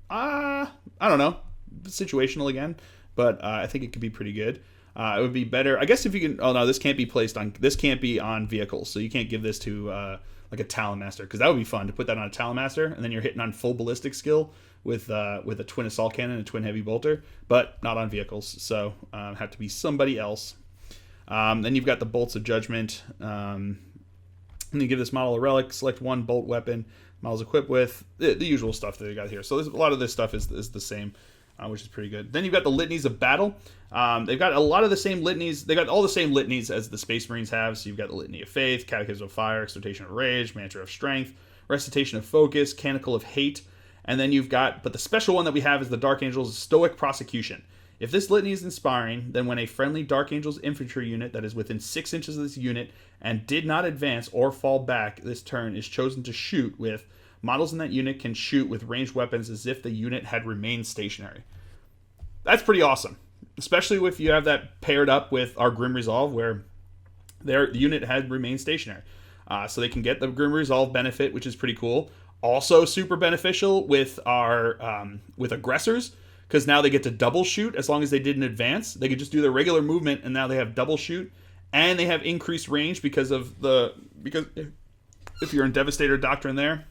I don't know, situational again, but I think it could be pretty good. It would be better, I guess, if you can. Oh no, this can't be on vehicles, so you can't give this to like a Talon Master, because that would be fun to put that on a Talon Master, and then you're hitting on full ballistic skill with a twin assault cannon and a twin heavy bolter, but not on vehicles, so have to be somebody else. Then you've got the bolts of judgment. And you give this model a relic, select one bolt weapon models equipped with the usual stuff that they got here. So a lot of this stuff is the same, which is pretty good. Then you've got the litanies of battle. They've got a lot of the same litanies. They got all the same litanies as the Space Marines have. So you've got the Litany of Faith, Catechism of Fire, Exhortation of Rage, Mantra of Strength, Recitation of Focus, Canticle of Hate. And then you've got, but the special one that we have is the Dark Angels Stoic Prosecution. If this litany is inspiring, then when a friendly Dark Angels infantry unit that is within 6 inches of this unit and did not advance or fall back this turn is chosen to shoot with, models in that unit can shoot with ranged weapons as if the unit had remained stationary. That's pretty awesome, especially if you have that paired up with our Grim Resolve, where the unit had remained stationary. So they can get the Grim Resolve benefit, which is pretty cool. Also super beneficial with our with aggressors, because now they get to double shoot as long as they didn't advance. They could just do their regular movement, and now they have double shoot, and they have increased range because if you're in Devastator Doctrine there.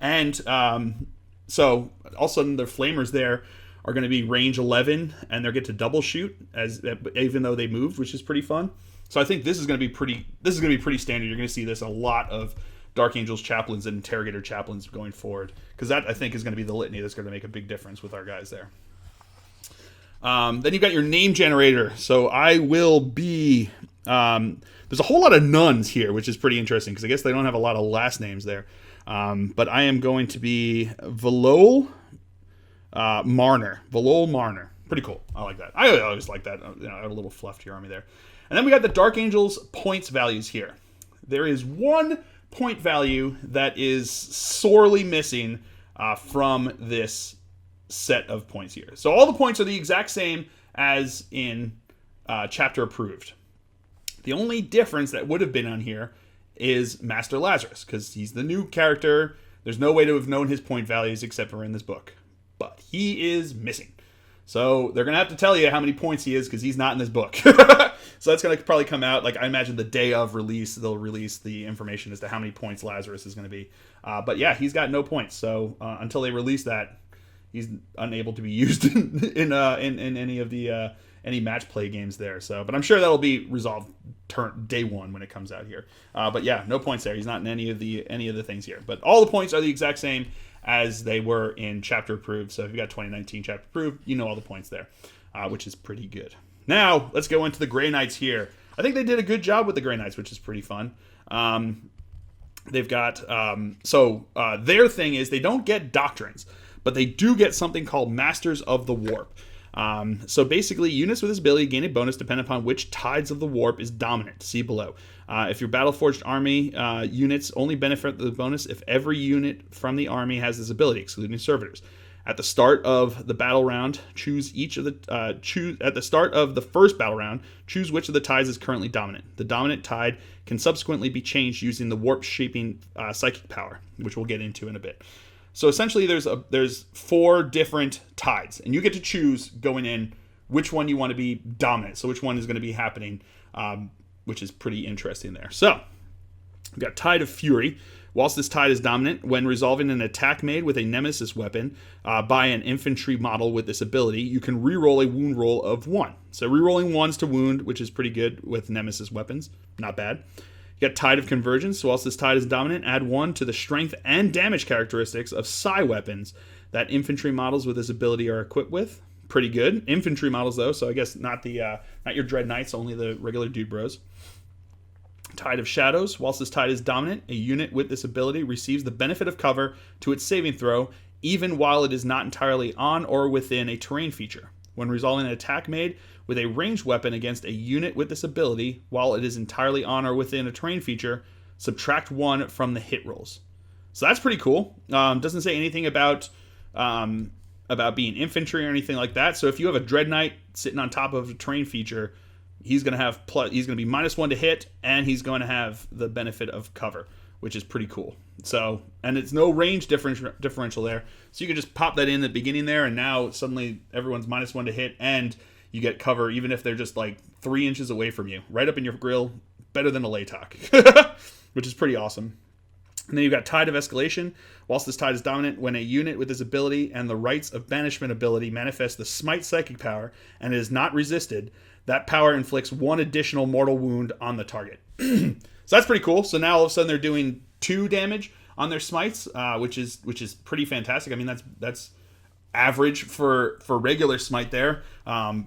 And so all of a sudden their flamers there are going to be range 11, and they'll get to double shoot even though they moved, which is pretty fun. So I think this is going to be pretty standard. You're going to see this a lot of Dark Angels chaplains and Interrogator chaplains going forward, because that, I think, is going to be the litany that's going to make a big difference with our guys there. Then you've got your name generator. So I will be... there's a whole lot of nuns here, which is pretty interesting, because I guess they don't have a lot of last names there. But I am going to be Valol Marner. Valol Marner. Pretty cool. I like that. I always like that. Add a little fluff to your army there. And then we got the Dark Angels points values here. There is one point value that is sorely missing from this set of points here. So all the points are the exact same as in chapter approved. The only difference that would have been on here is Master Lazarus, because he's the new character. There's no way to have known his point values except for in this book, but he is missing. So they're going to have to tell you how many points he is, because he's not in this book. So that's going to probably come out, like, I imagine the day of release, they'll release the information as to how many points Lazarus is going to be. But yeah, he's got no points. So until they release that, he's unable to be used in any of the any match play games there. So, but I'm sure that'll be resolved day one when it comes out here. But yeah, no points there. He's not in any of the things here. But all the points are the exact same as they were in chapter approved. So if you got 2019 chapter approved, you know all the points there, which is pretty good. Now let's go into the Grey Knights here. I think they did a good job with the Grey Knights, which is pretty fun. They've got their thing is they don't get doctrines, but they do get something called Masters of the Warp. So basically, units with this ability gain a bonus depending upon which tides of the warp is dominant. See below. If your Battle-Forged army units only benefit the bonus if every unit from the army has this ability, excluding servitors. At the start of the battle round, choose at the start of the first battle round, choose which of the tides is currently dominant. The dominant tide can subsequently be changed using the warp shaping psychic power, which we'll get into in a bit. So essentially, there's 4 different tides, and you get to choose going in which one you want to be dominant. So which one is going to be happening, which is pretty interesting there. So we've got Tide of Fury. Whilst this tide is dominant, when resolving an attack made with a nemesis weapon by an infantry model with this ability, you can reroll a wound roll of 1. So rerolling 1s to wound, which is pretty good with nemesis weapons. Not bad. You got Tide of Convergence. So whilst this tide is dominant, add 1 to the strength and damage characteristics of psi weapons that infantry models with this ability are equipped with. Pretty good. Infantry models, though, so I guess not your Dread Knights, only the regular Dude Bros. Tide of Shadows. Whilst this tide is dominant, a unit with this ability receives the benefit of cover to its saving throw, even while it is not entirely on or within a terrain feature. When resolving an attack made with a ranged weapon against a unit with this ability, while it is entirely on or within a terrain feature, subtract 1 from the hit rolls. So that's pretty cool. Doesn't say anything about being infantry or anything like that. So if you have a Dread Knight sitting on top of a terrain feature, he's going to be -1 to hit, and he's going to have the benefit of cover, which is pretty cool. So, and it's no range differential there. So you can just pop that in at the beginning there, and now suddenly everyone's -1 to hit, and you get cover even if they're just like 3 inches away from you. Right up in your grill. Better than a Laytok. which is pretty awesome. And then you've got Tide of Escalation. Whilst this tide is dominant, when a unit with this ability and the Rites of Banishment ability manifests the Smite psychic power and is not resisted, that power inflicts 1 additional mortal wound on the target. So that's pretty cool. So now all of a sudden they're doing 2 damage on their smites, which is pretty fantastic. I mean, that's average for regular smite there.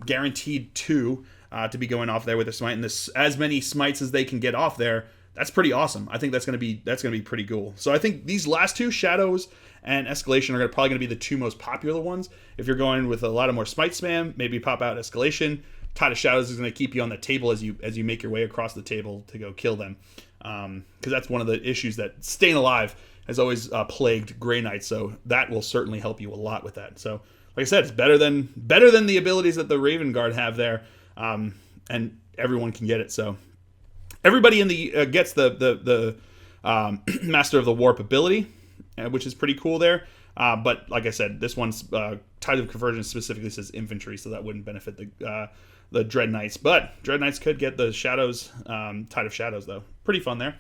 Guaranteed 2 to be going off there with a smite, and this as many smites as they can get off there. That's pretty awesome. I think that's gonna be pretty cool. So I think these last 2, Shadows and Escalation, are probably gonna be the 2 most popular ones. If you're going with a lot of more smite spam, maybe pop out Escalation. Tide of Shadows is gonna keep you on the table as you make your way across the table to go kill them, because that's one of the issues that staying alive has always plagued Grey Knights. So that will certainly help you a lot with that. So like I said, it's better than the abilities that the Raven Guard have there, and everyone can get it. So everybody in the gets the Master of the Warp ability, which is pretty cool there. But like I said, this one's Tide of Conversion specifically says infantry, so that wouldn't benefit the Dread Knights. But Dread Knights could get the Shadows, Tide of Shadows, though. Pretty fun there.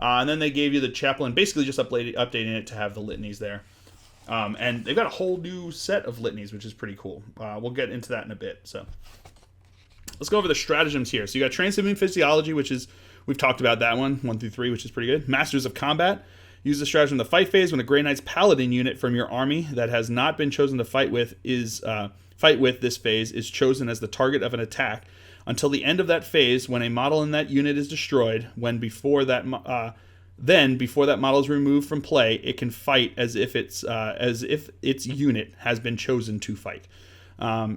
And then they gave you the Chaplain, basically just updating it to have the litanies there. And they've got a whole new set of litanies, which is pretty cool. We'll get into that in a bit. So let's go over the stratagems here. So you got Transcending Physiology, which is, we've talked about that one, 1 through 3, which is pretty good. Masters of Combat. Use the stratagem in the fight phase when a Grey Knight's Paladin unit from your army that has not been chosen to fight with this phase is chosen as the target of an attack until the end of that phase, when a model in that unit is destroyed. Before that model is removed from play, it can fight as if its unit has been chosen to fight,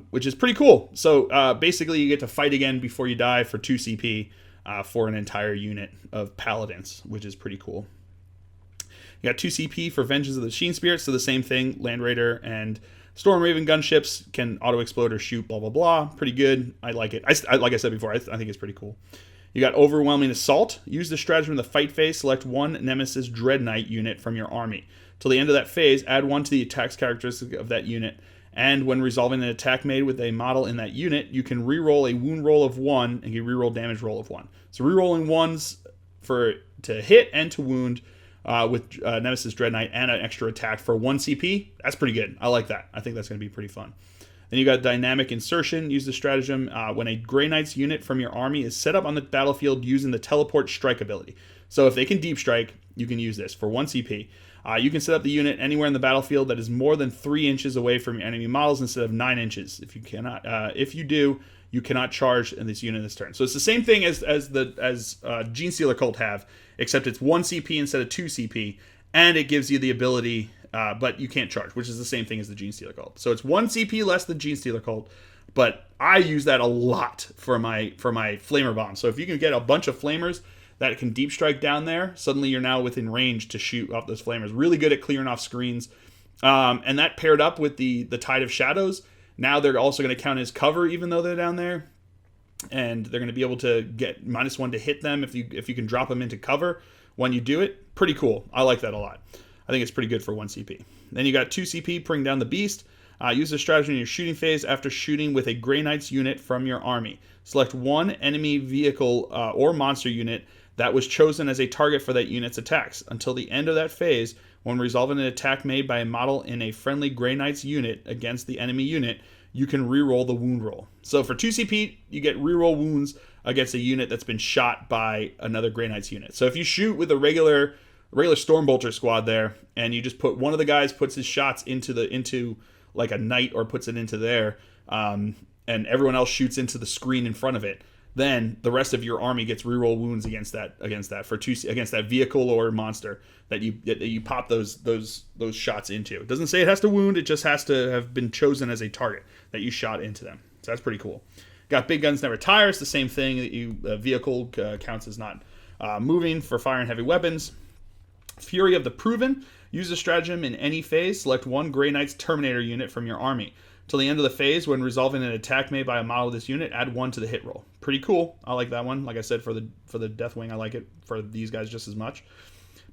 which is pretty cool. So basically, you get to fight again before you die for 2 CP for an entire unit of Paladins, which is pretty cool. You got 2 CP for Vengeance of the Sheen Spirits, so the same thing. Land Raider and Storm Raven gunships can auto-explode or shoot, blah, blah, blah. Pretty good. I like it. Like I said before, I think it's pretty cool. You got Overwhelming Assault. Use the stratagem in the fight phase. Select 1 Nemesis Dread Knight unit from your army. Till the end of that phase, add 1 to the attack's characteristic of that unit. And when resolving an attack made with a model in that unit, you can reroll a wound roll of 1 and you reroll damage roll of 1. So rerolling 1s to hit and to wound with Nemesis Dread Knight and an extra attack for 1 CP. That's pretty good. I like that. I think that's going to be pretty fun. Then you got Dynamic Insertion. Use the stratagem when a Grey Knight's unit from your army is set up on the battlefield using the Teleport Strike ability. So if they can Deep Strike, you can use this for 1 CP. You can set up the unit anywhere in the battlefield that is more than 3 inches away from your enemy models instead of 9 inches. If you do, you cannot charge in this unit this turn. So it's the same thing as Gene Stealer Cult have, except it's 1 CP instead of 2 CP, and it gives you the ability, but you can't charge, which is the same thing as the Gene Stealer Cult. So it's 1 CP less than Gene Stealer Cult, but I use that a lot for my Flamer Bomb. So if you can get a bunch of Flamers that can Deep Strike down there, suddenly you're now within range to shoot off those Flamers. Really good at clearing off screens. And that paired up with the Tide of Shadows, now they're also going to count as cover even though they're down there. And they're going to be able to get -1 to hit them if you can drop them into cover when you do it. Pretty cool. I like that a lot. I think it's pretty good for 1 CP. Then you got 2 CP, bring down the Beast. Use the strategy in your shooting phase after shooting with a Grey Knight's unit from your army. Select 1 enemy vehicle or monster unit that was chosen as a target for that unit's attacks. Until the end of that phase, when resolving an attack made by a model in a friendly Grey Knight's unit against the enemy unit, you can reroll the wound roll. So for 2 CP, you get reroll wounds against a unit that's been shot by another Grey Knight's unit. So if you shoot with a regular Stormbolter squad there, and you just put one of the guys puts his shots into like a knight or puts it into there, and everyone else shoots into the screen in front of it, then the rest of your army gets reroll wounds against that for 2 against that vehicle or monster that you pop those shots into. It doesn't say it has to wound; it just has to have been chosen as a target that you shot into them. So that's pretty cool. Got Big Guns Never Tire. It's the same thing. That vehicle counts as not moving for firing heavy weapons. Fury of the Proven. Use the stratagem in any phase. Select 1 Grey Knight's Terminator unit from your army. Till the end of the phase, when resolving an attack made by a model of this unit, add 1 to the hit roll. Pretty cool. I like that one. Like I said, for the Deathwing, I like it. For these guys just as much.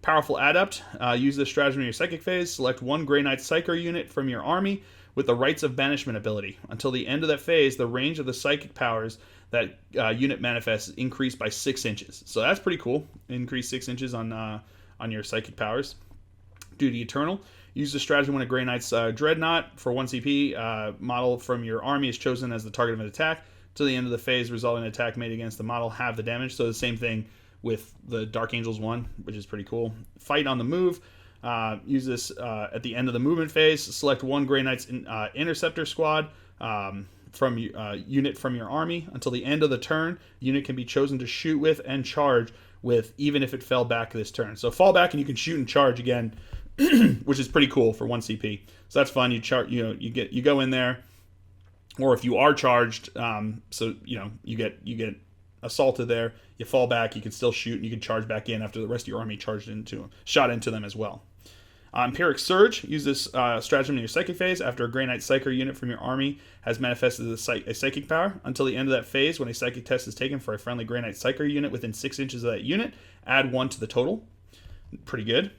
Powerful Adept. Use this stratagem in your psychic phase. Select 1 Grey Knight Psyker unit from your army with the Rites of Banishment ability. Until the end of that phase, the range of the psychic powers that unit manifests is increased by 6 inches. So that's pretty cool. Increase 6 inches on your psychic powers. Duty Eternal. Use the stratagem when a Grey Knight's Dreadnought for 1 CP. Model from your army is chosen as the target of an attack. Till the end of the phase, resolving an attack made against the model, have the damage. So the same thing with the Dark Angels one, which is pretty cool. Fight on the move. Use this at the end of the movement phase. Select 1 Grey Knight's Interceptor squad from unit from your army. Until the end of the turn, unit can be chosen to shoot with and charge with, even if it fell back this turn. So fall back and you can shoot and charge again, which is pretty cool for 1 CP. So that's fun. You go in there, or if you are charged, you get assaulted there. You fall back, you can still shoot, and you can charge back in after the rest of your army shot into them as well. Empiric Surge. Use this stratagem in your Psychic phase. After a Grey Knight Psyker unit from your army has manifested a Psychic power, until the end of that phase, when a Psychic test is taken for a friendly Grey Knight Psyker unit within 6 inches of that unit, add 1 to the total. Pretty good.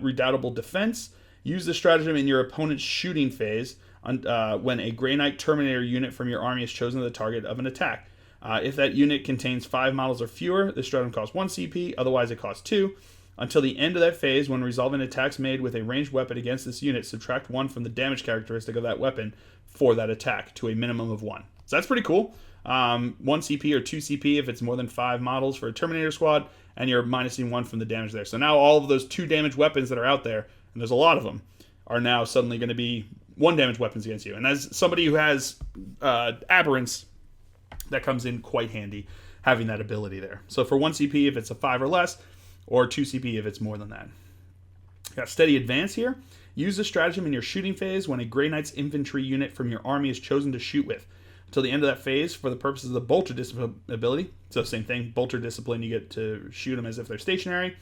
Redoubtable Defense. Use this stratagem in your opponent's shooting phase when a Grey Knight Terminator unit from your army is chosen as the target of an attack. If that unit contains 5 models or fewer, this stratagem costs 1 CP, otherwise it costs 2. Until the end of that phase, when resolving attacks made with a ranged weapon against this unit, subtract 1 from the damage characteristic of that weapon for that attack to a minimum of 1. So that's pretty cool. 1 CP or 2 CP if it's more than 5 models for a Terminator squad, and you're minusing 1 from the damage there. So now all of those 2 damage weapons that are out there, and there's a lot of them, are now suddenly going to be 1 damage weapons against you. And as somebody who has Aberrance, that comes in quite handy, having that ability there. So for 1 CP if it's a 5 or less, or 2 CP if it's more than that. Got Steady Advance here. Use the stratagem in your shooting phase when a Grey Knight's infantry unit from your army is chosen to shoot with. Until the end of that phase, for the purposes of the Bolter Discipline ability, so same thing, Bolter Discipline, you get to shoot them as if they're stationary.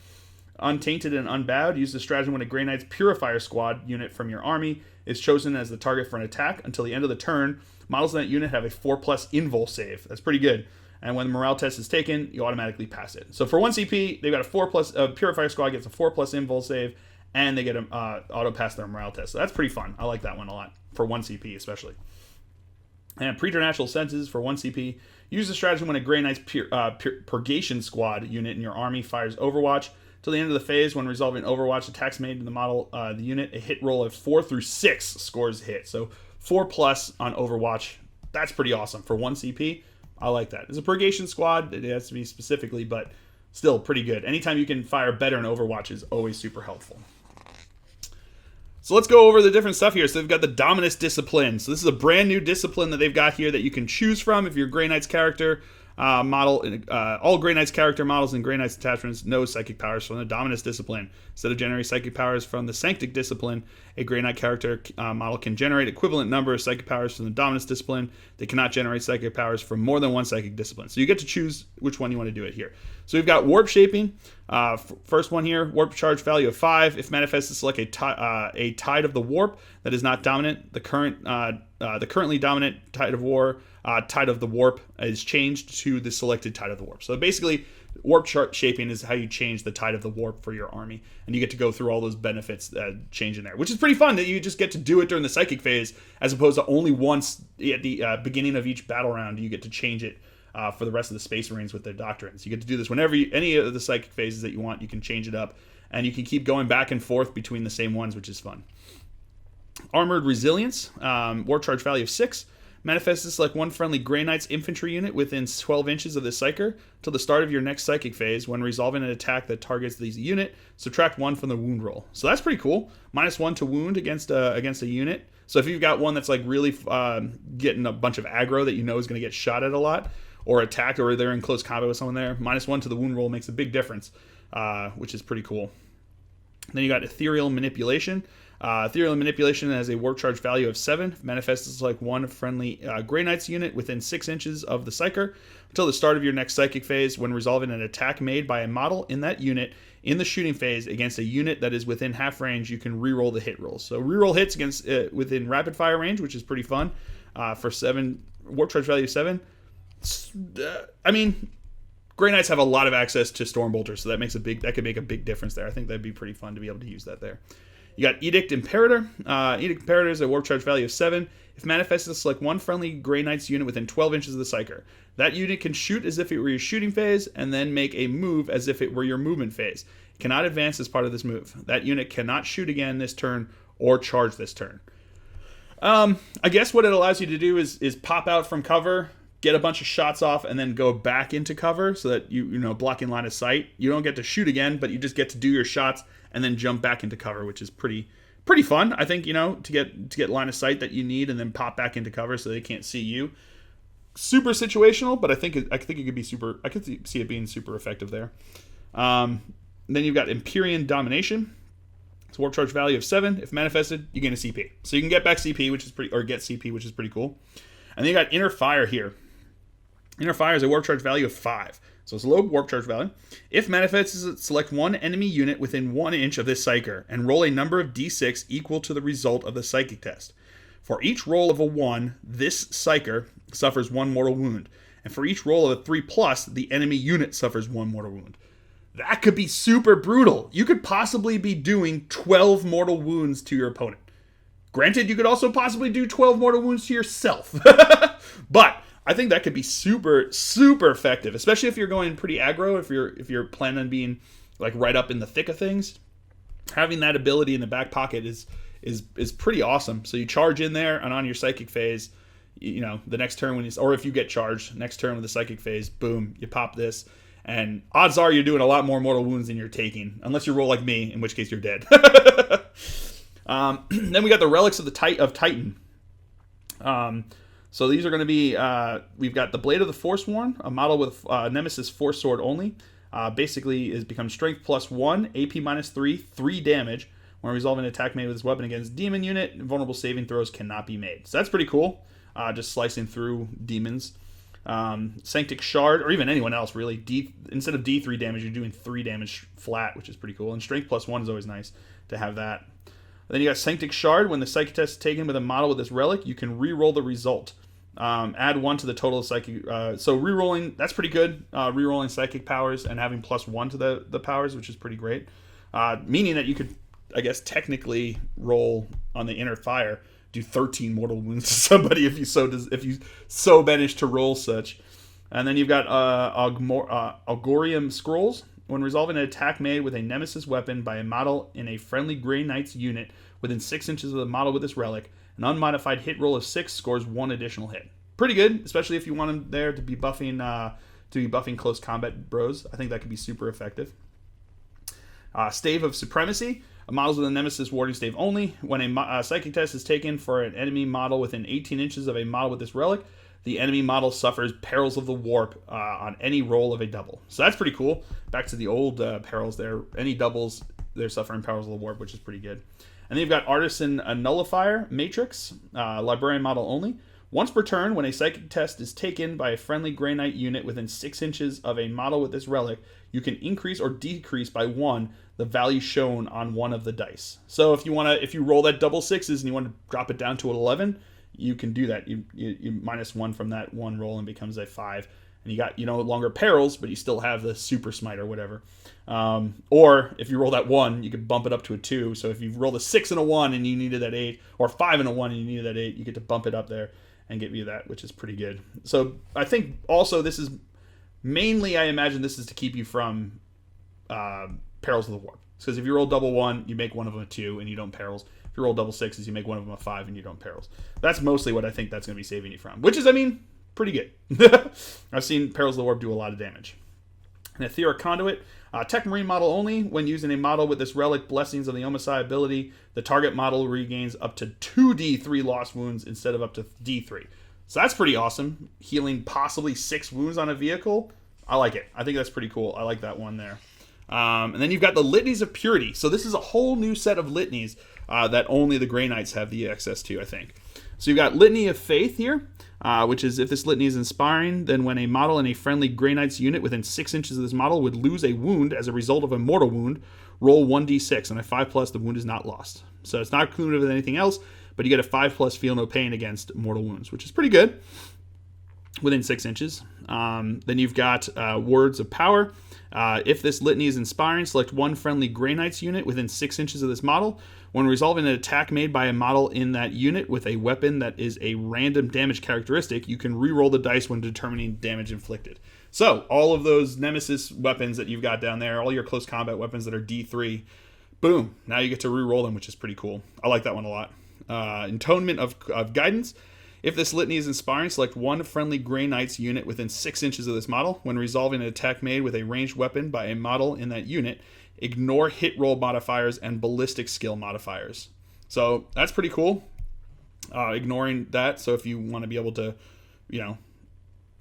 Untainted and Unbowed. Use the stratagem when a Grey Knight's Purifier squad unit from your army is chosen as the target for an attack. Until the end of the turn, models in that unit have a 4+ invul save. That's pretty good. And when the morale test is taken, you automatically pass it. So for 1 CP, they've got a 4+, Purifier squad gets a 4+ invul save, and they get an auto pass their morale test. So that's pretty fun. I like that one a lot, for 1 CP especially. And Preternatural Senses for 1 CP. Use the stratagem when a Grey Knight's Purgation squad unit in your army fires Overwatch. Till the end of the phase, when resolving Overwatch attacks made in the unit, a hit roll of 4 through 6 scores hit. So 4+ on Overwatch. That's pretty awesome for 1 CP. I like that. It's a Purgation squad. It has to be specifically, but still pretty good. Anytime you can fire better in Overwatch is always super helpful. So let's go over the different stuff here. So they've got the Dominus Discipline. So this is a brand new discipline that they've got here that you can choose from if you're a Grey Knight's character model. All Grey Knight's character models and Grey Knight's attachments know psychic powers from the Dominus Discipline. Instead of generating psychic powers from the Sanctic Discipline, a Grey Knight character model can generate equivalent number of psychic powers from the Dominus Discipline. They cannot generate psychic powers from more than 1 psychic discipline. So you get to choose which one you want to do it here. So we've got Warp Shaping. First one here, Warp Charge value of 5. If manifested, select a Tide of the Warp that is not dominant. The currently dominant Tide of the Warp is changed to the selected Tide of the Warp. So basically, Warp Shaping is how you change the Tide of the Warp for your army, and you get to go through all those benefits change in there, which is pretty fun that you just get to do it during the Psychic phase, as opposed to only once at the beginning of each battle round you get to change it for the rest of the Space Marines with their doctrines. You get to do this whenever any of the Psychic phases that you want. You can change it up, and you can keep going back and forth between the same ones, which is fun. Armored Resilience, War Charge value of 6. Manifests select 1 friendly Grey Knight's infantry unit within 12 inches of the Psyker till the start of your next Psychic phase. When resolving an attack that targets this unit, subtract 1 from the wound roll. So that's pretty cool. -1 to wound against a unit. So if you've got one that's like really getting a bunch of aggro that you know is going to get shot at a lot, or attacked, or they're in close combat with someone there, -1 to the wound roll makes a big difference, which is pretty cool. Then you got Ethereal Manipulation. Ethereal Manipulation has a Warp Charge value of 7. Manifests like 1 friendly Grey Knight's unit within 6 inches of the Psyker until the start of your next Psychic phase. When resolving an attack made by a model in that unit in the shooting phase against a unit that is within half range, you can reroll the hit rolls. So reroll hits against within rapid fire range, which is pretty fun for 7 Warp Charge value of 7. I mean, Grey Knights have a lot of access to Storm Bolters, so that could make a big difference there. I think that'd be pretty fun to be able to use that there. You got Edict Imperator. Edict Imperator is a warp charge value of 7. If manifested, select one friendly Grey Knight's unit within 12 inches of the psyker. That unit can shoot as if it were your shooting phase, and then make a move as if it were your movement phase. It cannot advance as part of this move. That unit cannot shoot again this turn or charge this turn. I guess what it allows you to do is pop out from cover, get a bunch of shots off, and then go back into cover so that you blocking line of sight. You don't get to shoot again, but you just get to do your shots and then jump back into cover, which is pretty fun, I think, to get line of sight that you need, and then pop back into cover so they can't see you. Super situational, but I think it could be super. I could see it being super effective there. Then you've got Empyrean Domination. It's a warp charge value of 7. If manifested, you gain a CP, so you can get back CP, get CP, which is pretty cool. And then you got Inner Fire here. Inner Fire is a warp charge value of 5. So it's a low warp charge value. If manifested, select one enemy unit within 1 inch of this psyker and roll a number of d6 equal to the result of the psychic test. For each roll of a 1, this psyker suffers 1 mortal wound. And for each roll of a 3+, the enemy unit suffers 1 mortal wound. That could be super brutal. You could possibly be doing 12 mortal wounds to your opponent. Granted, you could also possibly do 12 mortal wounds to yourself. But I think that could be super, super effective, especially if you're going pretty aggro, if you're planning on being like right up in the thick of things. Having that ability in the back pocket is pretty awesome. So you charge in there, and on your psychic phase, the next turn or if you get charged, next turn with the psychic phase, boom, you pop this, and odds are you're doing a lot more mortal wounds than you're taking, unless you roll like me, in which case you're dead. Then we got the Relics of Titan. So these are going to be, we've got the Blade of the Forsworn, a model with Nemesis Force Sword only. Basically, it becomes Strength +1, AP -3, 3 damage. When resolving an attack made with this weapon against demon unit, vulnerable saving throws cannot be made. So that's pretty cool. Just slicing through demons. Sanctic Shard, or even anyone else really, instead of D3 damage, you're doing 3 damage flat, which is pretty cool. And Strength +1 is always nice to have that. Then you got Sanctic Shard. When the psychic test is taken with a model with this relic, you can re-roll the result. Add 1 to the total of psychic. So re-rolling, that's pretty good. Re-rolling psychic powers and having +1 to the powers, which is pretty great. Meaning that you could, I guess, technically roll on the Inner Fire, do 13 mortal wounds to somebody if you so manage to roll such. And then you've got Algorium Scrolls. When resolving an attack made with a Nemesis weapon by a model in a friendly Grey Knight's unit within 6 inches of the model with this relic, an unmodified hit roll of 6 scores 1 additional hit. Pretty good, especially if you want him there to be buffing close combat bros. I think that could be super effective. Stave of Supremacy. Models with a Nemesis warding stave only. When a psychic test is taken for an enemy model within 18 inches of a model with this relic, the enemy model suffers Perils of the Warp on any roll of a double. So that's pretty cool. Back to the old perils there. Any doubles, they're suffering Perils of the Warp, which is pretty good. And then you've got Artisan Nullifier Matrix, Librarian model only. Once per turn, when a psychic test is taken by a friendly Grey Knight unit within 6 inches of a model with this relic, you can increase or decrease by 1 the value shown on one of the dice. So if you roll that double 6s and you want to drop it down to an 11, you can do that. You -1 from that one roll and becomes a 5. And you got, no longer perils, but you still have the super smite or whatever. Or if you roll that 1, you could bump it up to a 2. So if you rolled a 6 and a 1 and you needed that 8, or 5 and a 1 and you needed that 8, you get to bump it up there and give you that, which is pretty good. So I think also this is mainly, I imagine this is to keep you from Perils of the Warp. Because if you roll double 1, you make one of them a 2 and you don't perils. If you roll double 6s, you make one of them a 5 and you don't perils. That's mostly what I think that's going to be saving you from. Which is, pretty good. I've seen Perils of the Warp do a lot of damage. An Etheric Conduit. Tech Marine model only. When using a model with this relic, Blessings of the Omicide ability, the target model regains up to 2d3 lost wounds instead of up to d3. So that's pretty awesome. Healing possibly 6 wounds on a vehicle. I like it. I think that's pretty cool. I like that one there. And then you've got the Litanies of Purity. So this is a whole new set of litanies that only the Grey Knights have the access to, I think. So you've got Litany of Faith here, which is if this litany is inspiring, then when a model in a friendly Grey Knights unit within 6 inches of this model would lose a wound as a result of a mortal wound, roll 1d6. On a 5+, the wound is not lost. So it's not cumulative with anything else, but you get a 5+ feel no pain against mortal wounds, which is pretty good within 6 inches. Then you've got Words of Power. If this litany is inspiring, select one friendly Grey Knights unit within 6 inches of this model. When resolving an attack made by a model in that unit with a weapon that is a random damage characteristic, you can re-roll the dice when determining damage inflicted. So, all of those Nemesis weapons that you've got down there, all your close combat weapons that are D3, boom, now you get to re-roll them, which is pretty cool. I like that one a lot. Intonement of Guidance. If this litany is inspiring, select one friendly Grey Knights unit within 6 inches of this model. When resolving an attack made with a ranged weapon by a model in that unit, ignore hit roll modifiers and ballistic skill modifiers. So that's pretty cool. Ignoring that. So if you want to be able to,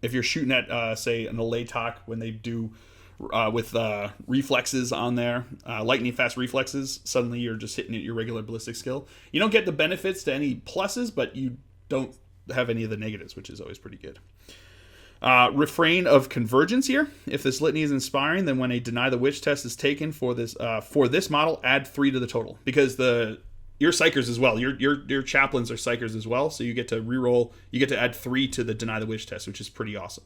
if you're shooting at, say, an Alatok when they do with reflexes on there, lightning fast reflexes, suddenly you're just hitting at your regular ballistic skill. You don't get the benefits to any pluses, but you don't have any of the negatives, which is always pretty good. Refrain of Convergence here. If this litany is inspiring, then when a Deny the Witch test is taken for this model, add 3 to the total, because your psykers as well. Your chaplains are psykers as well, so you get to reroll. You get to add 3 to the Deny the Witch test, which is pretty awesome.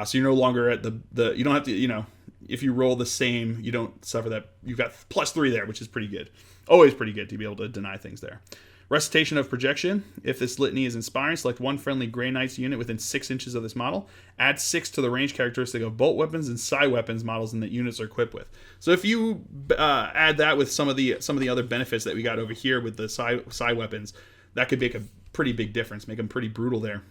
So you're no longer at the you don't have to, if you roll the same, you don't suffer that. You've got +3 there, which is pretty good. Always pretty good to be able to deny things there. Recitation of Projection. If this litany is inspiring, select one friendly Grey Knights unit within 6 inches of this model. Add 6 to the range characteristic of bolt weapons and psi weapons models in that units are equipped with. So if you add that with some of the other benefits that we got over here with the psi weapons, that could make a pretty big difference, make them pretty brutal there,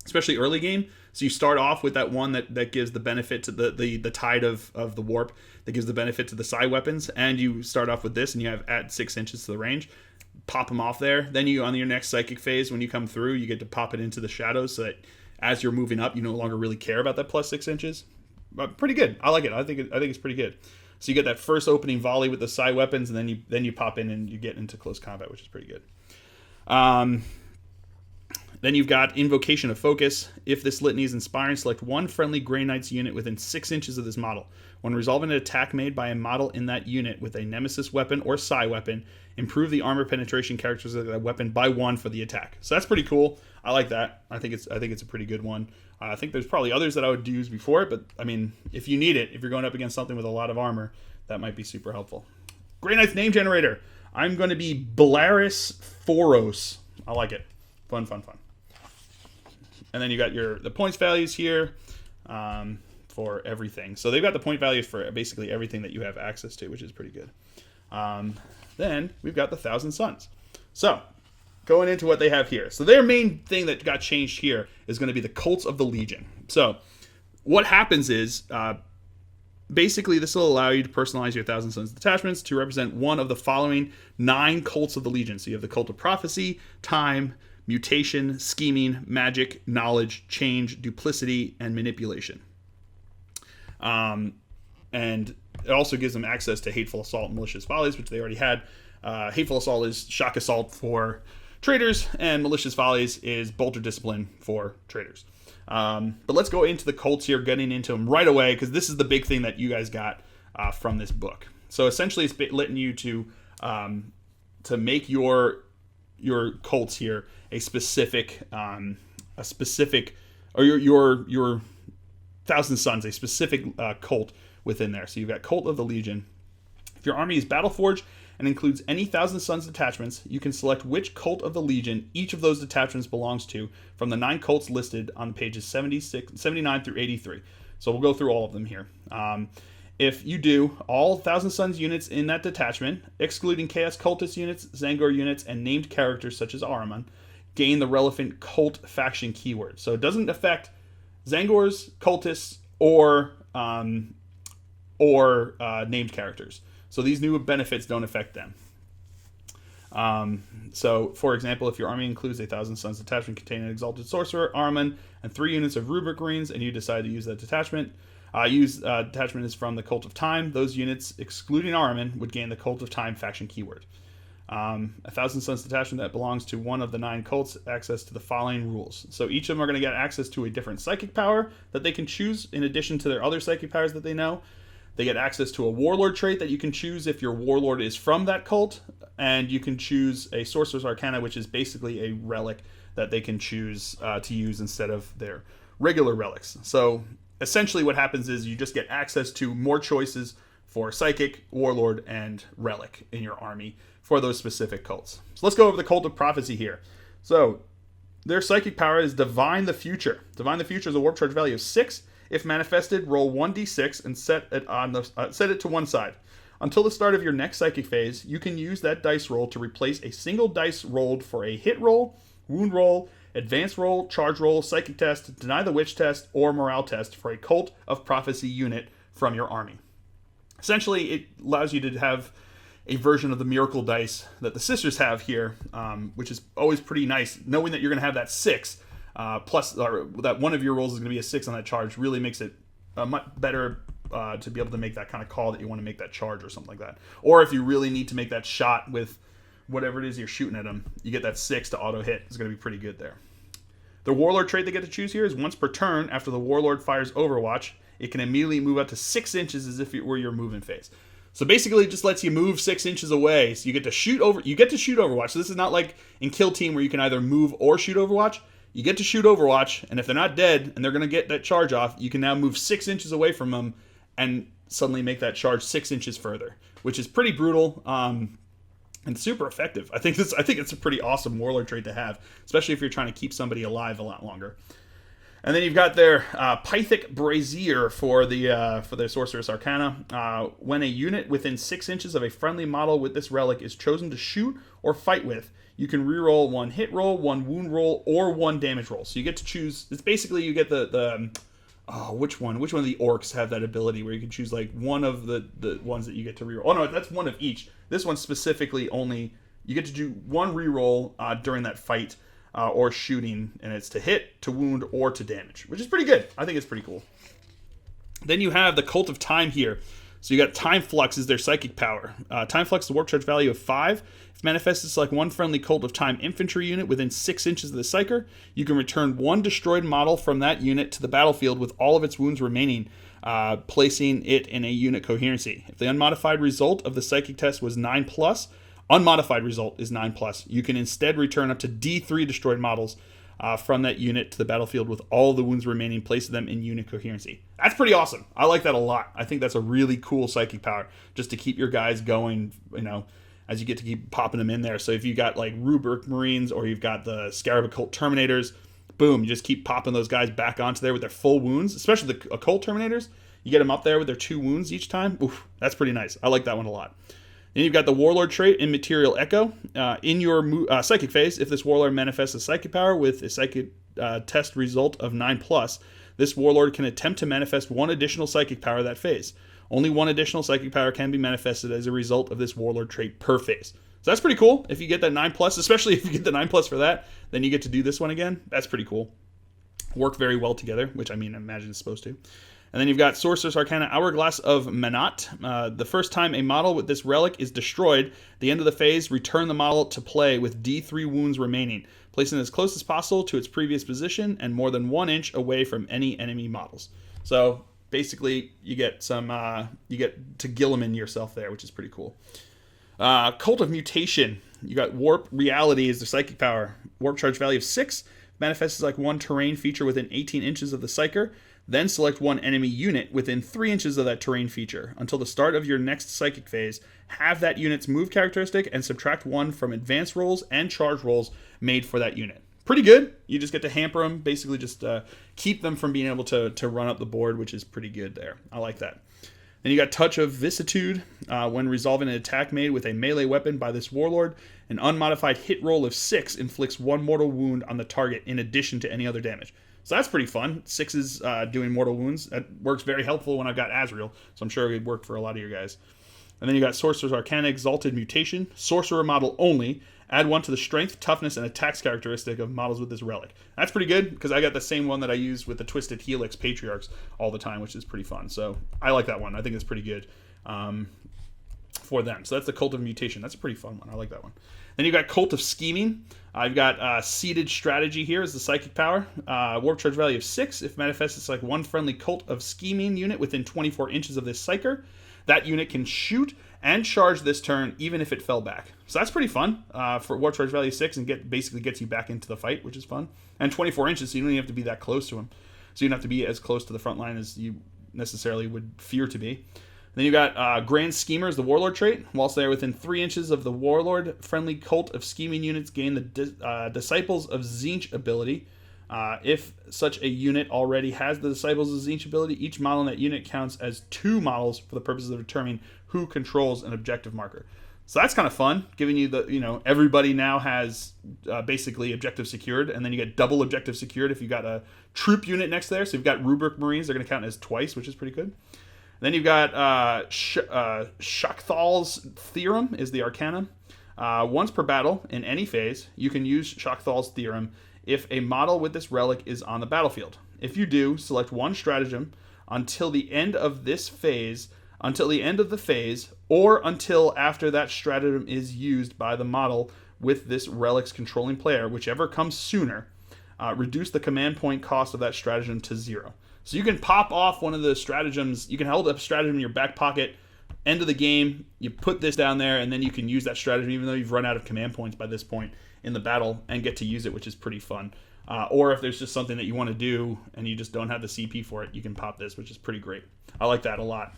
especially early game. So you start off with that one that gives the benefit to the tide of the warp, that gives the benefit to the psi weapons, and you start off with this and you have add 6 inches to the range. Pop them off there. Then you, on your next psychic phase, when you come through, you get to pop it into the shadows so that as you're moving up, you no longer really care about that +6 inches. But pretty good. I like it. I think it's pretty good. So you get that first opening volley with the psi weapons, and then you pop in and you get into close combat, which is pretty good. Then you've got Invocation of Focus. If this litany is inspiring, select one friendly Grey Knights unit within 6 inches of this model. When resolving an attack made by a model in that unit with a Nemesis weapon or psi weapon, improve the armor penetration characteristics of that weapon by 1 for the attack. So that's pretty cool. I like that. I think it's a pretty good one. I think there's probably others that I would use before it, but I mean, if you need it, if you're going up against something with a lot of armor, that might be super helpful. Grey Knights name generator. I'm going to be Belaris Foros. I like it. Fun. And then you got the points values here for everything. So they've got the point values for basically everything that you have access to, which is pretty good. Then we've got the Thousand Suns. So going into what they have here. So their main thing that got changed here is going to be the Cults of the Legion. So what happens is basically this will allow you to personalize your Thousand Suns detachments to represent one of the following 9 cults of the Legion. So you have the Cult of Prophecy, Time, Mutation, Scheming, Magic, Knowledge, Change, Duplicity, and Manipulation. And it also gives them access to Hateful Assault and Malicious Volleys, which they already had. Hateful Assault is Shock Assault for traders, and Malicious Volleys is Bolter Discipline for traders. But let's go into the cults here, getting into them right away, because this is the big thing that you guys got from this book. So essentially, it's letting you to make your cults here a specific or your Thousand Suns, a specific cult within there. So you've got Cult of the Legion. If your army is Battleforged and includes any Thousand Suns detachments, you can select which Cult of the Legion each of those detachments belongs to from the 9 cults listed on pages 79 through 83. So we'll go through all of them here. If you do, all Thousand Suns units in that detachment, excluding Chaos Cultist units, Zangor units, and named characters such as Ahriman, gain the relevant cult faction keyword. So it doesn't affect Zangors, Cultists, or named characters. So these new benefits don't affect them. So, for example, if your army includes a Thousand Suns detachment containing an Exalted Sorcerer, Ahriman, and 3 units of Rubric Marines, and you decide to use that detachment, detachment is from the Cult of Time. Those units, excluding Ahriman, would gain the Cult of Time faction keyword. A Thousand Suns detachment that belongs to one of the 9 cults access to the following rules. So each of them are going to get access to a different psychic power that they can choose in addition to their other psychic powers that they know. They get access to a warlord trait that you can choose if your warlord is from that cult, and you can choose a Sorcerer's Arcana, which is basically a relic that they can choose to use instead of their regular relics. So essentially what happens is you just get access to more choices for Psychic, Warlord, and Relic in your army for those specific cults. So let's go over the Cult of Prophecy here. So their psychic power is Divine the Future. Divine the Future is a warp charge value of 6. If manifested, roll 1d6 and set it to one side. Until the start of your next psychic phase, you can use that dice roll to replace a single dice rolled for a hit roll, wound roll, advance roll, charge roll, psychic test, deny the witch test, or morale test for a Cult of Prophecy unit from your army. Essentially, it allows you to have a version of the miracle dice that the sisters have here, which is always pretty nice. Knowing that you're going to have that 6, plus or that one of your rolls is going to be a 6 on that charge, really makes it much better to be able to make that kind of call that you want to make that charge or something like that. Or if you really need to make that shot with whatever it is you're shooting at them, you get that 6 to auto hit. It's going to be pretty good there. The Warlord trait they get to choose here is once per turn, after the Warlord fires Overwatch, it can immediately move up to 6 inches as if it were your moving phase. So basically, it just lets you move 6 inches away. So you get to shoot Overwatch. So this is not like in Kill Team where you can either move or shoot Overwatch. You get to shoot Overwatch, and if they're not dead and they're going to get that charge off, you can now move 6 inches away from them and suddenly make that charge 6 inches further, which is pretty brutal and super effective. I think it's a pretty awesome Warlord trait to have, especially if you're trying to keep somebody alive a lot longer. And then you've got their Pythic Brazier for their Sorceress Arcana. When a unit within 6 inches of a friendly model with this relic is chosen to shoot or fight with, you can reroll 1 hit roll, 1 wound roll, or 1 damage roll. So you get to choose. It's basically you get which one of the orcs have that ability where you can choose like one of the ones that you get to reroll. Oh no, that's one of each. This one specifically only you get to do 1 reroll during that fight. Or shooting, and it's to hit, to wound, or to damage, which is pretty good. I think it's pretty cool. Then you have the Cult of Time here. So you got Time Flux is their psychic power. Time Flux is a warp charge value of 5. If manifested, select one friendly Cult of Time infantry unit within 6 inches of the psyker. You can return 1 destroyed model from that unit to the battlefield with all of its wounds remaining, placing it in a unit coherency. If the unmodified result of the psychic test was 9+, unmodified result is 9+. You can instead return up to D3 destroyed models from that unit to the battlefield with all the wounds remaining, place them in unit coherency. That's pretty awesome. I like that a lot. I think that's a really cool psychic power just to keep your guys going, as you get to keep popping them in there. So if you got like Rubric Marines or you've got the Scarab Occult Terminators, boom, you just keep popping those guys back onto there with their full wounds, especially the Occult Terminators. You get them up there with their 2 wounds each time. Oof, that's pretty nice. I like that one a lot. Then you've got the Warlord trait, Immaterial Echo. In your Psychic phase, if this Warlord manifests a Psychic power with a Psychic test result of 9+, this Warlord can attempt to manifest 1 additional Psychic power that phase. Only 1 additional Psychic power can be manifested as a result of this Warlord trait per phase. So that's pretty cool. If you get that 9+, especially if you get the 9+ for that, then you get to do this one again. That's pretty cool. Work very well together, which I imagine it's supposed to. And then you've got Sorceress Arcana Hourglass of Manat. The first time a model with this relic is destroyed, at the end of the phase, return the model to play with D3 wounds remaining, placing it as close as possible to its previous position and more than 1 inch away from any enemy models. So basically, you get to Gilliman yourself there, which is pretty cool. Cult of Mutation. You got Warp Reality is the psychic power. Warp charge value of 6. Manifests like 1 terrain feature within 18 inches of the psyker. Then select 1 enemy unit within 3 inches of that terrain feature. Until the start of your next psychic phase, have that unit's move characteristic and subtract 1 from advance rolls and charge rolls made for that unit. Pretty good. You just get to hamper them, basically just keep them from being able to run up the board, which is pretty good there. I like that. Then you got Touch of Vicissitude. When resolving an attack made with a melee weapon by this Warlord, an unmodified hit roll of 6 inflicts 1 mortal wound on the target in addition to any other damage. So that's pretty fun. 6 is doing mortal wounds. That works very helpful when I've got Azrael, so I'm sure it would work for a lot of your guys. And then you got Sorcerer's Arcana Exalted Mutation. Sorcerer model only. Add 1 to the strength, toughness, and attacks characteristic of models with this relic. That's pretty good, because I got the same one that I use with the Twisted Helix Patriarchs all the time, which is pretty fun. So I like that one. I think it's pretty good for them. So that's the Cult of Mutation. That's a pretty fun one. I like that one. Then you got Cult of Scheming. I've got Seated Strategy here as the psychic power. Warp charge value of 6. If manifests, it's like 1 friendly Cult of Scheming unit within 24 inches of this psyker. That unit can shoot and charge this turn even if it fell back. So that's pretty fun for warp charge value 6 and basically gets you back into the fight, which is fun. And 24 inches, so you don't even have to be that close to him. so you don't have to be as close to the front line as you necessarily would fear to be. Then you got Grand Schemers, the Warlord trait. Whilst they are within 3 inches of the Warlord, friendly cult of scheming units gain the Disciples of Tzeentch ability. If such a unit already has the Disciples of Tzeentch ability, each model in that unit counts as 2 models for the purposes of determining who controls an objective marker. So that's kind of fun, giving you the, everybody now has basically objective secured, and then you get double objective secured if you've got a troop unit next there. So you've got Rubric Marines, they're going to count as twice, which is pretty good. Then you've got Shockthal's Theorem is the Arcana. Once per battle, in any phase, you can use Shockthal's Theorem if a model with this relic is on the battlefield. If you do, select one stratagem until the end of the phase, or until after that stratagem is used by the model with this relic's controlling player, whichever comes sooner. Reduce the command point cost of that stratagem to 0. So you can pop off one of the stratagems. You can hold up a stratagem in your back pocket. End of the game, you put this down there, and then you can use that stratagem even though you've run out of command points by this point in the battle and get to use it, which is pretty fun. Or if there's just something that you want to do and you just don't have the CP for it, you can pop this, which is pretty great. I like that a lot.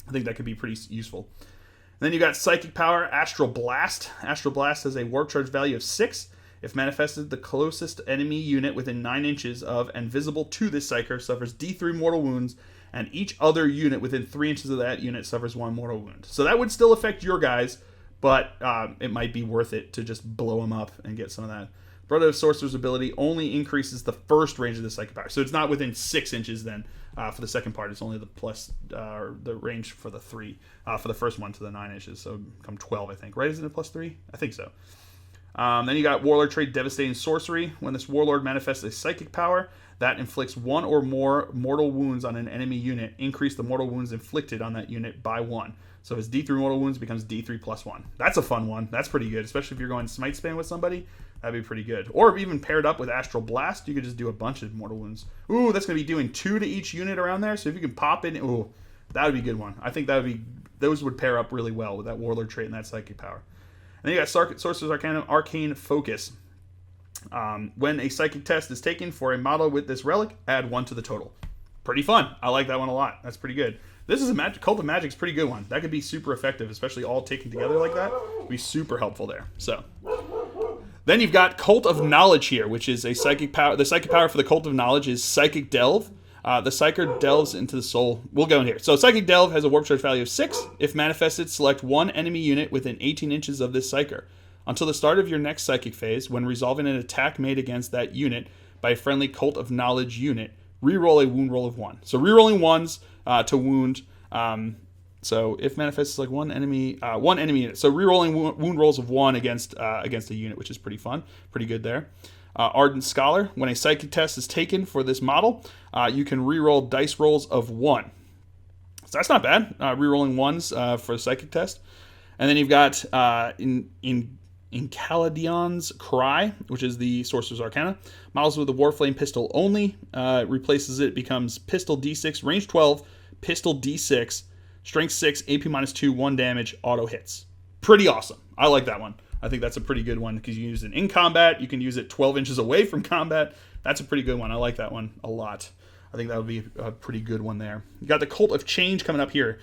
I think that could be pretty useful. And then you got Psychic Power, Astral Blast. Astral Blast has a warp charge value of 6. If manifested, the closest enemy unit within 9 inches of and visible to this psyker suffers D3 mortal wounds, and each other unit within 3 inches of that unit suffers 1 mortal wound. So that would still affect your guys, but it might be worth it to just blow them up and get some of that. Brother of Sorcerer's ability only increases the first range of the Psychic Power. So it's not within 6 inches then for the second part. It's only the plus, the range for the 3, for the first one to the 9 inches. So come 12, I think. Right? Isn't it plus 3? I think so. Then you got Warlord trait, Devastating Sorcery. When this Warlord manifests a Psychic Power that inflicts 1 or more mortal wounds on an enemy unit, increase the mortal wounds inflicted on that unit by 1. So his D3 mortal wounds becomes D3 plus 1. That's a fun one. That's pretty good, especially if you're going Smite Span with somebody. That'd be pretty good. Or if even paired up with Astral Blast, you could just do a bunch of mortal wounds. Ooh, that's going to be doing 2 to each unit around there. So if you can pop in, ooh, that would be a good one. I think those would pair up really well with that Warlord trait and that Psychic Power. And then you got Sorcerer's Arcane Focus. When a psychic test is taken for a model with this relic, add 1 to the total. Pretty fun. I like that one a lot. That's pretty good. This is a Cult of Magic's pretty good one. That could be super effective, especially all taken together like that. It'd be super helpful there. So then you've got Cult of Knowledge here, which is a psychic power. The psychic power for the Cult of Knowledge is Psychic Delve. The Psyker delves into the soul. We'll go in here. So Psychic Delve has a warp charge value of 6. If manifested, select one enemy unit within 18 inches of this Psyker. Until the start of your next Psychic phase, when resolving an attack made against that unit by a friendly Cult of Knowledge unit, reroll a wound roll of 1. So rerolling 1s to wound. So if manifests like one enemy unit. So rerolling wound rolls of 1 against a unit, which is pretty fun. Pretty good there. Ardent Scholar. When a psychic test is taken for this model, you can reroll dice rolls of 1. So that's not bad. Rerolling 1s for a psychic test. And then you've got in Caledion's Cry, which is the Sorcerer's Arcana. Models with the Warflame pistol only. Replaces it, becomes pistol D6, range 12, pistol D6, strength 6, AP minus 2, 1 damage, auto hits. Pretty awesome. I like that one. I think that's a pretty good one because you can use it in combat. You can use it 12 inches away from combat. That's a pretty good one. I like that one a lot. I think that would be a pretty good one there. You got the Cult of Change coming up here.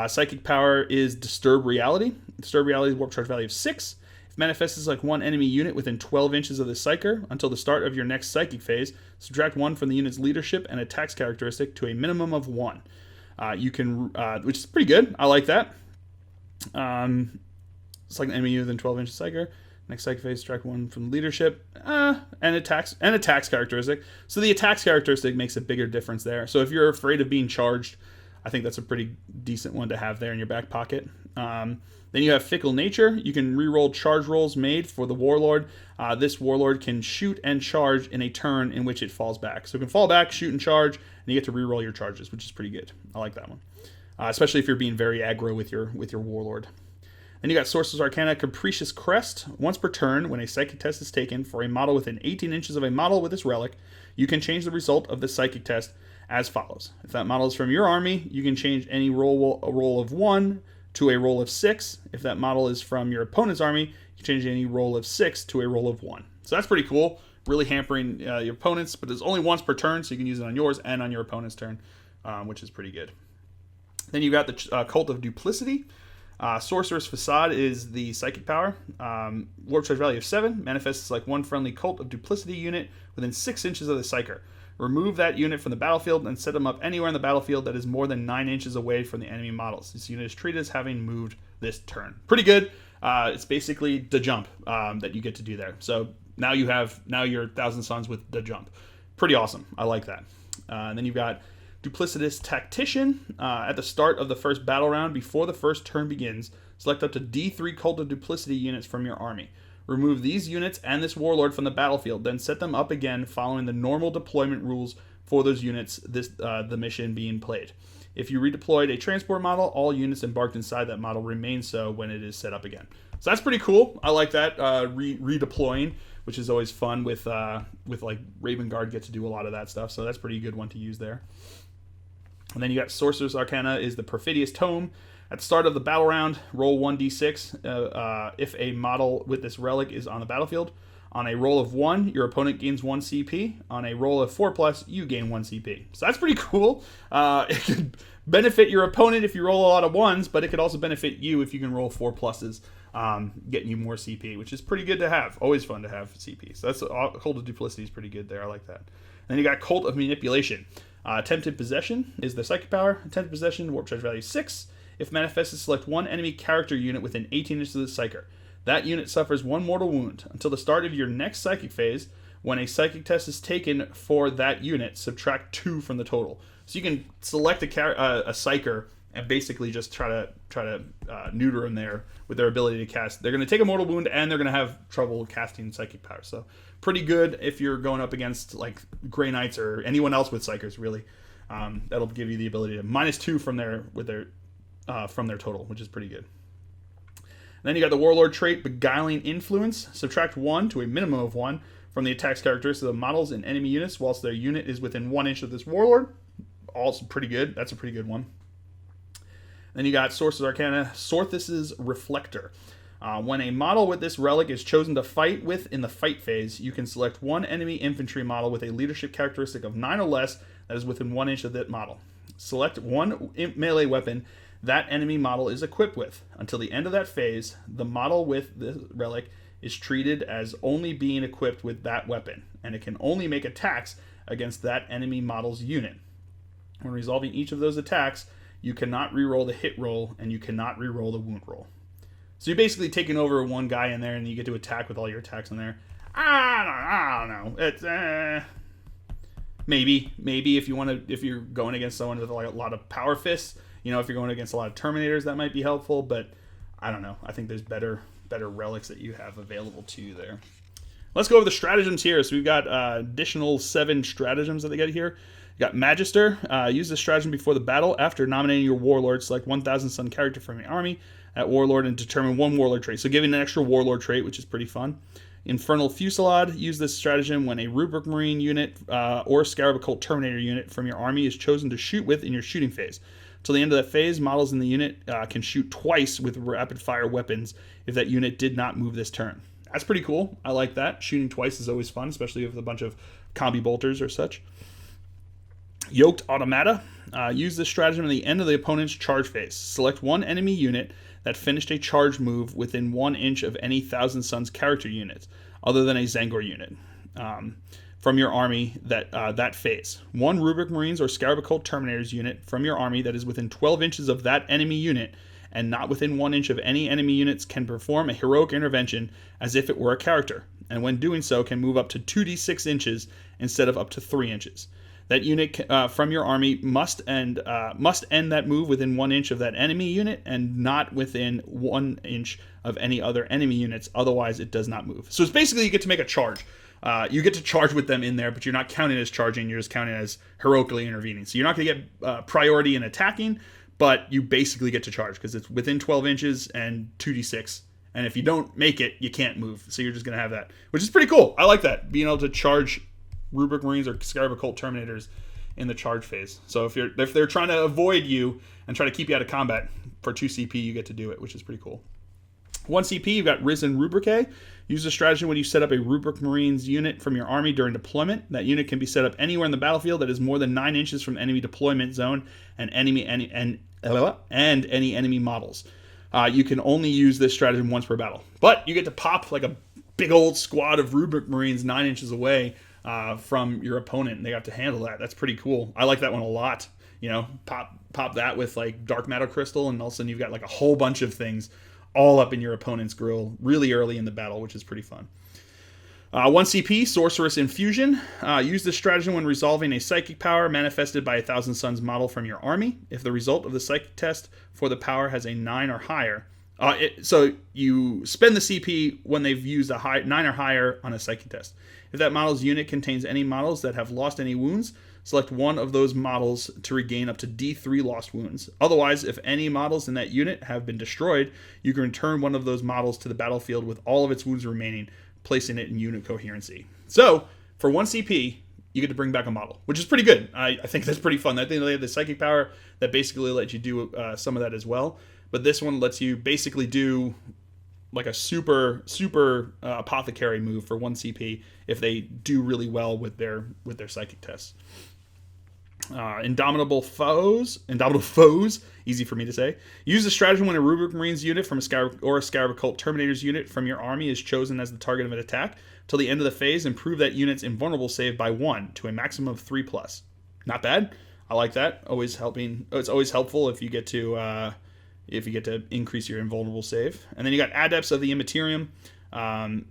Psychic power is Disturb Reality. Disturb Reality warp charge value of 6. If manifests as like one enemy unit within 12 inches of the Psyker until the start of your next Psychic phase, subtract 1 from the unit's leadership and attacks characteristic to a minimum of 1. You can, which is pretty good. I like that. It's like an enemy within 12 inches Psyker. Next Psychic phase, subtract 1 from leadership, and attacks characteristic. So the attacks characteristic makes a bigger difference there. So if you're afraid of being charged, I think that's a pretty decent one to have there in your back pocket. Then you have Fickle Nature. You can reroll charge rolls made for the Warlord. This Warlord can shoot and charge in a turn in which it falls back. So it can fall back, shoot and charge, and you get to reroll your charges, which is pretty good. I like that one, especially if you're being very aggro with your Warlord. Then you got Sorcerer's Arcana Capricious Crest. Once per turn, when a psychic test is taken for a model within 18 inches of a model with this relic, you can change the result of the psychic test as follows. If that model is from your army, you can change any roll of 1 to a roll of 6. If that model is from your opponent's army, you can change any roll of 6 to a roll of 1. So that's pretty cool. really hampering your opponents, but it's only once per turn, so you can use it on yours and on your opponent's turn, which is pretty good. Then you got the Cult of Duplicity. Sorcerer's Facade is the psychic power. Warp charge value of 7. Manifests like one friendly Cult of Duplicity unit within 6 inches of the psyker. Remove that unit from the battlefield and set them up anywhere in the battlefield that is more than 9 inches away from the enemy models. This unit is treated as having moved this turn. Pretty good. It's basically the jump that you get to do there. So now you're 1,000 Suns with the jump. Pretty awesome. I like that. And then you've got Duplicitous Tactician. At the start of the first battle round, before the first turn begins, select up to D3 Cult of Duplicity units from your army. Remove these units and this warlord from the battlefield, then set them up again following the normal deployment rules for those units, the mission being played. If you redeployed a transport model, all units embarked inside that model remain so when it is set up again. So that's pretty cool. I like that, redeploying, which is always fun with like Raven Guard get to do a lot of that stuff, so that's a pretty good one to use there. And then you got Sorcerer's Arcana is the Perfidious Tome. At the start of the battle round, roll 1d6 if a model with this relic is on the battlefield. On a roll of 1, your opponent gains 1 CP. On a roll of 4+, you gain 1 CP. So that's pretty cool. It can benefit your opponent if you roll a lot of 1s, but it could also benefit you if you can roll 4+, getting you more CP, which is pretty good to have. Always fun to have CP. So that's Cult of Duplicity is pretty good there. I like that. Then you got Cult of Manipulation. Attempted Possession is the psychic power. Attempted Possession, warp charge value 6. If manifested, select one enemy character unit within 18 inches of the psyker. That unit suffers 1 mortal wound. Until the start of your next psychic phase, when a psychic test is taken for that unit, subtract 2 from the total. So you can select a psyker and basically just try to neuter them there with their ability to cast. They're going to take a mortal wound and they're going to have trouble casting psychic power. So pretty good if you're going up against like Grey Knights or anyone else with psychers. Really, that'll give you the ability to -2 from their total, which is pretty good. And then you got the Warlord trait, Beguiling Influence. Subtract 1 to a minimum of 1 from the attack's characteristics of the models and enemy units whilst their unit is within 1 inch of this Warlord. Also pretty good. That's a pretty good one. Then you got Sorcerer's Arcana, Sorthus's Reflector. When a model with this relic is chosen to fight with in the fight phase, you can select one enemy infantry model with a leadership characteristic of 9 or less that is within 1 inch of that model. Select one melee weapon that enemy model is equipped with. Until the end of that phase, the model with the relic is treated as only being equipped with that weapon, and it can only make attacks against that enemy model's unit. When resolving each of those attacks, you cannot reroll the hit roll, and you cannot reroll the wound roll. So you're basically taking over one guy in there, and you get to attack with all your attacks in there. I don't know. It's maybe if you're going against someone with like a lot of power fists. You know, if you're going against a lot of Terminators, that might be helpful, but I don't know. I think there's better relics that you have available to you there. Let's go over the stratagems here. So we've got additional 7 stratagems that they get here. You got Magister. Use this stratagem before the battle. After nominating your Warlord, select 1,000 Sun character from your army at Warlord and determine 1 Warlord trait. So giving an extra Warlord trait, which is pretty fun. Infernal Fusillade. Use this stratagem when a Rubric Marine unit or Scarab Occult Terminator unit from your army is chosen to shoot with in your shooting phase. Till the end of that phase, models in the unit can shoot twice with rapid-fire weapons if that unit did not move this turn. That's pretty cool. I like that. Shooting twice is always fun, especially with a bunch of combi bolters or such. Yoked Automata. Use this stratagem at the end of the opponent's charge phase. Select one enemy unit that finished a charge move within 1 inch of any 1,000 Suns character units, other than a Zangor unit. From your army that phase. 1 Rubric Marines or Scarab Occult Terminators unit from your army that is within 12 inches of that enemy unit and not within 1 inch of any enemy units can perform a heroic intervention as if it were a character, and when doing so can move up to 2d6 inches instead of up to 3 inches. That unit from your army must end that move within 1 inch of that enemy unit and not within 1 inch of any other enemy units, otherwise it does not move. So it's basically you get to make a charge. You get to charge with them in there, but you're not counting as charging, you're just counting as heroically intervening. So you're not going to get priority in attacking, but you basically get to charge because it's within 12 inches and 2d6. And if you don't make it, you can't move. So you're just going to have that, which is pretty cool. I like that, being able to charge Rubric Marines or Scarab Occult Terminators in the charge phase. So if they're trying to avoid you and try to keep you out of combat for 2 CP, you get to do it, which is pretty cool. 1 CP, you've got Risen Rubrique. Use the strategy when you set up a Rubric Marines unit from your army during deployment. That unit can be set up anywhere in the battlefield that is more than 9 inches from enemy deployment zone and any enemy models. You can only use this stratagem once per battle. But you get to pop like a big old squad of Rubric Marines 9 inches away from your opponent, and they have to handle that. That's pretty cool. I like that one a lot. You know, pop that with like Dark Matter Crystal, and all of a sudden you've got like a whole bunch of things all up in your opponent's grill really early in the battle, which is pretty fun. 1 CP, Sorceress Infusion. Use this stratagem when resolving a psychic power manifested by a Thousand Suns model from your army. If the result of the psychic test for the power has a 9 or higher. So you spend the CP when they've used a 9 or higher on a psychic test. If that model's unit contains any models that have lost any wounds, select one of those models to regain up to D3 lost wounds. Otherwise, if any models in that unit have been destroyed, you can return one of those models to the battlefield with all of its wounds remaining, placing it in unit coherency. So, for 1 CP, you get to bring back a model, which is pretty good. I think that's pretty fun. I think they have the psychic power that basically lets you do some of that as well. But this one lets you basically do like a super apothecary move for 1 CP if they do really well with their psychic tests. Indomitable foes, easy for me to say. Use the stratagem when a Rubric Marines unit from a Scarab Occult Terminators unit from your army is chosen as the target of an attack. Till the end of the phase, improve that unit's invulnerable save by 1 to a maximum of 3+. Not bad. I like that. Always helping. It's always helpful if you get to increase your invulnerable save. And then you got Adepts of the Immaterium.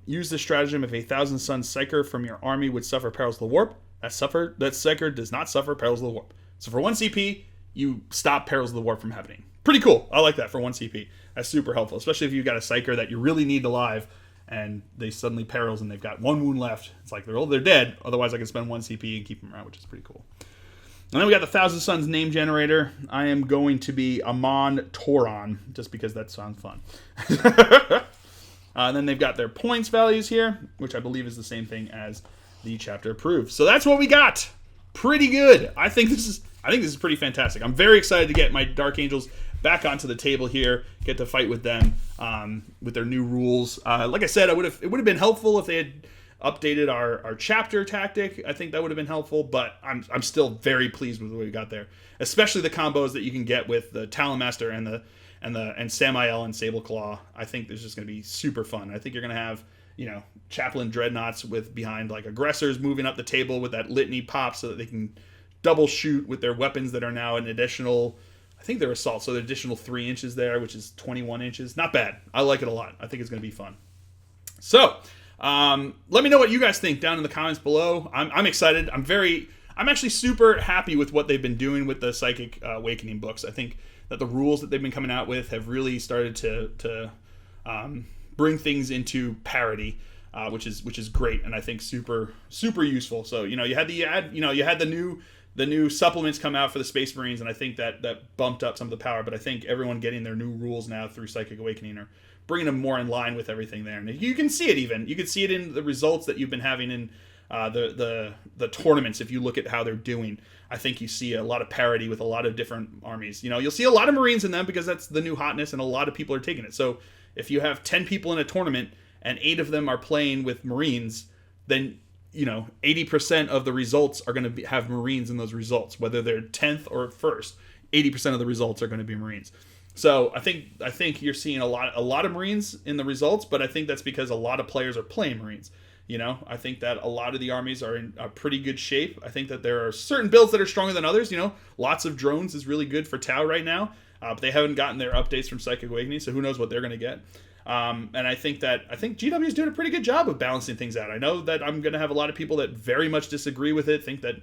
Use the stratagem if a Thousand Suns Psyker from your army would suffer Perils of the Warp. That Psyker does not suffer Perils of the Warp. So for 1 CP, you stop Perils of the Warp from happening. Pretty cool. I like that for 1 CP. That's super helpful, especially if you've got a Psyker that you really need alive and they suddenly Perils and they've got 1 wound left. It's like they're dead. Otherwise, I can spend 1 CP and keep them around, which is pretty cool. And then we got the Thousand Suns name generator. I am going to be Amon Toron, just because that sounds fun. And then they've got their points values here, which I believe is the same thing as the chapter approved. So that's what we got. Pretty good. I think this is pretty fantastic. I'm very excited to get my Dark Angels back onto the table here, get to fight with them with their new rules. Like I said, it would have been helpful if they had updated our chapter tactic. I think that would have been helpful, but I'm still very pleased with what we got there, especially the combos that you can get with the Talonmaster and Samael and Sableclaw. I think this is just going to be super fun. I think you're going to have, Chaplain Dreadnoughts with behind like aggressors moving up the table with that litany pop so that they can double shoot with their weapons that are now an additional, I think they're assault, so the additional 3 inches there, which is 21 inches. Not bad. I like it a lot. I think it's going to be fun. So, let me know what you guys think down in the comments below. I'm excited. I'm actually super happy with what they've been doing with the Psychic Awakening books. I think that the rules that they've been coming out with have really started to bring things into parity, which is great, and I think super useful. So you had the new supplements come out for the Space Marines, and I think that bumped up some of the power. But I think everyone getting their new rules now through Psychic Awakening are bringing them more in line with everything there. And you can see it you can see it in the results that you've been having in the tournaments. If you look at how they're doing, I think you see a lot of parity with a lot of different armies. You'll see a lot of Marines in them because that's the new hotness, and a lot of people are taking it. So if you have 10 people in a tournament and 8 of them are playing with Marines, then 80% of the results are going to have Marines in those results, whether they're 10th or 1st. 80% of the results are going to be Marines. So I think you're seeing a lot of Marines in the results, but I think that's because a lot of players are playing Marines. I think that a lot of the armies are in a pretty good shape. I think that there are certain builds that are stronger than others. Lots of drones is really good for Tau right now, but they haven't gotten their updates from Psychic Awakening, so who knows what they're going to get. And I think GW is doing a pretty good job of balancing things out. I know that I'm going to have a lot of people that very much disagree with it, think that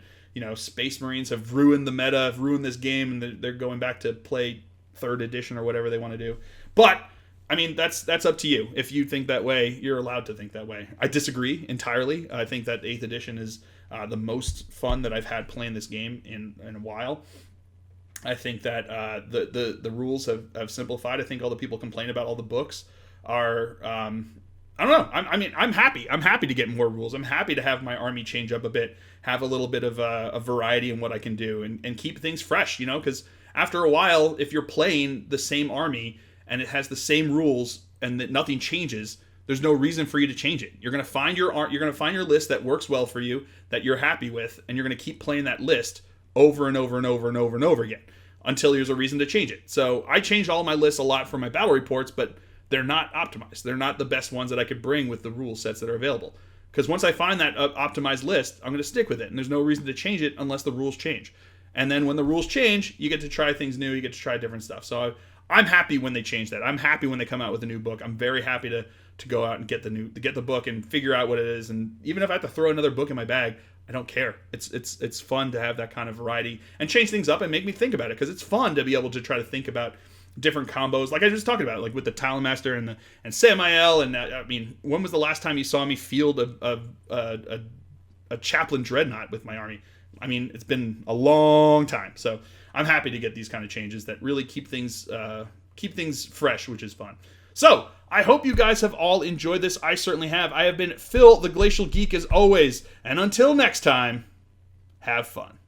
Space Marines have ruined the meta, have ruined this game, and they're going back to play 3rd edition or whatever they want to do. But I mean, that's up to you. If you think that way, you're allowed to think that way. I disagree entirely. I think that 8th edition is the most fun that I've had playing this game in a while. I think that the rules have simplified. I think all the people complain about all the books are I don't know. I'm happy. I'm happy to get more rules. I'm happy to have my army change up a bit, have a little bit of a variety in what I can do, and keep things fresh. Because after a while, if you're playing the same army and it has the same rules and that nothing changes, there's no reason for you to change it. You're going to find your list that works well for you, that you're happy with, and you're going to keep playing that list over and over and over and over and over again until there's a reason to change it. So I changed all of my lists a lot for my battle reports, but they're not optimized. They're not the best ones that I could bring with the rule sets that are available. Because once I find that optimized list, I'm going to stick with it, and there's no reason to change it unless the rules change. And then when the rules change, you get to try things new, you get to try different stuff. So I'm happy when they change that. I'm happy when they come out with a new book. I'm very happy to go out and get the book and figure out what it is. And even if I have to throw another book in my bag, I don't care. It's fun to have that kind of variety and change things up and make me think about it, because it's fun to be able to try to think about different combos, like I was just talking about, like with the Talon Master and Samael. And I mean, when was the last time you saw me field a Chaplain Dreadnought with my army? I mean, it's been a long time. So I'm happy to get these kind of changes that really keep things fresh, which is fun. So I hope you guys have all enjoyed this. I certainly have. I have been Phil, the Glacial Geek, as always. And until next time, have fun.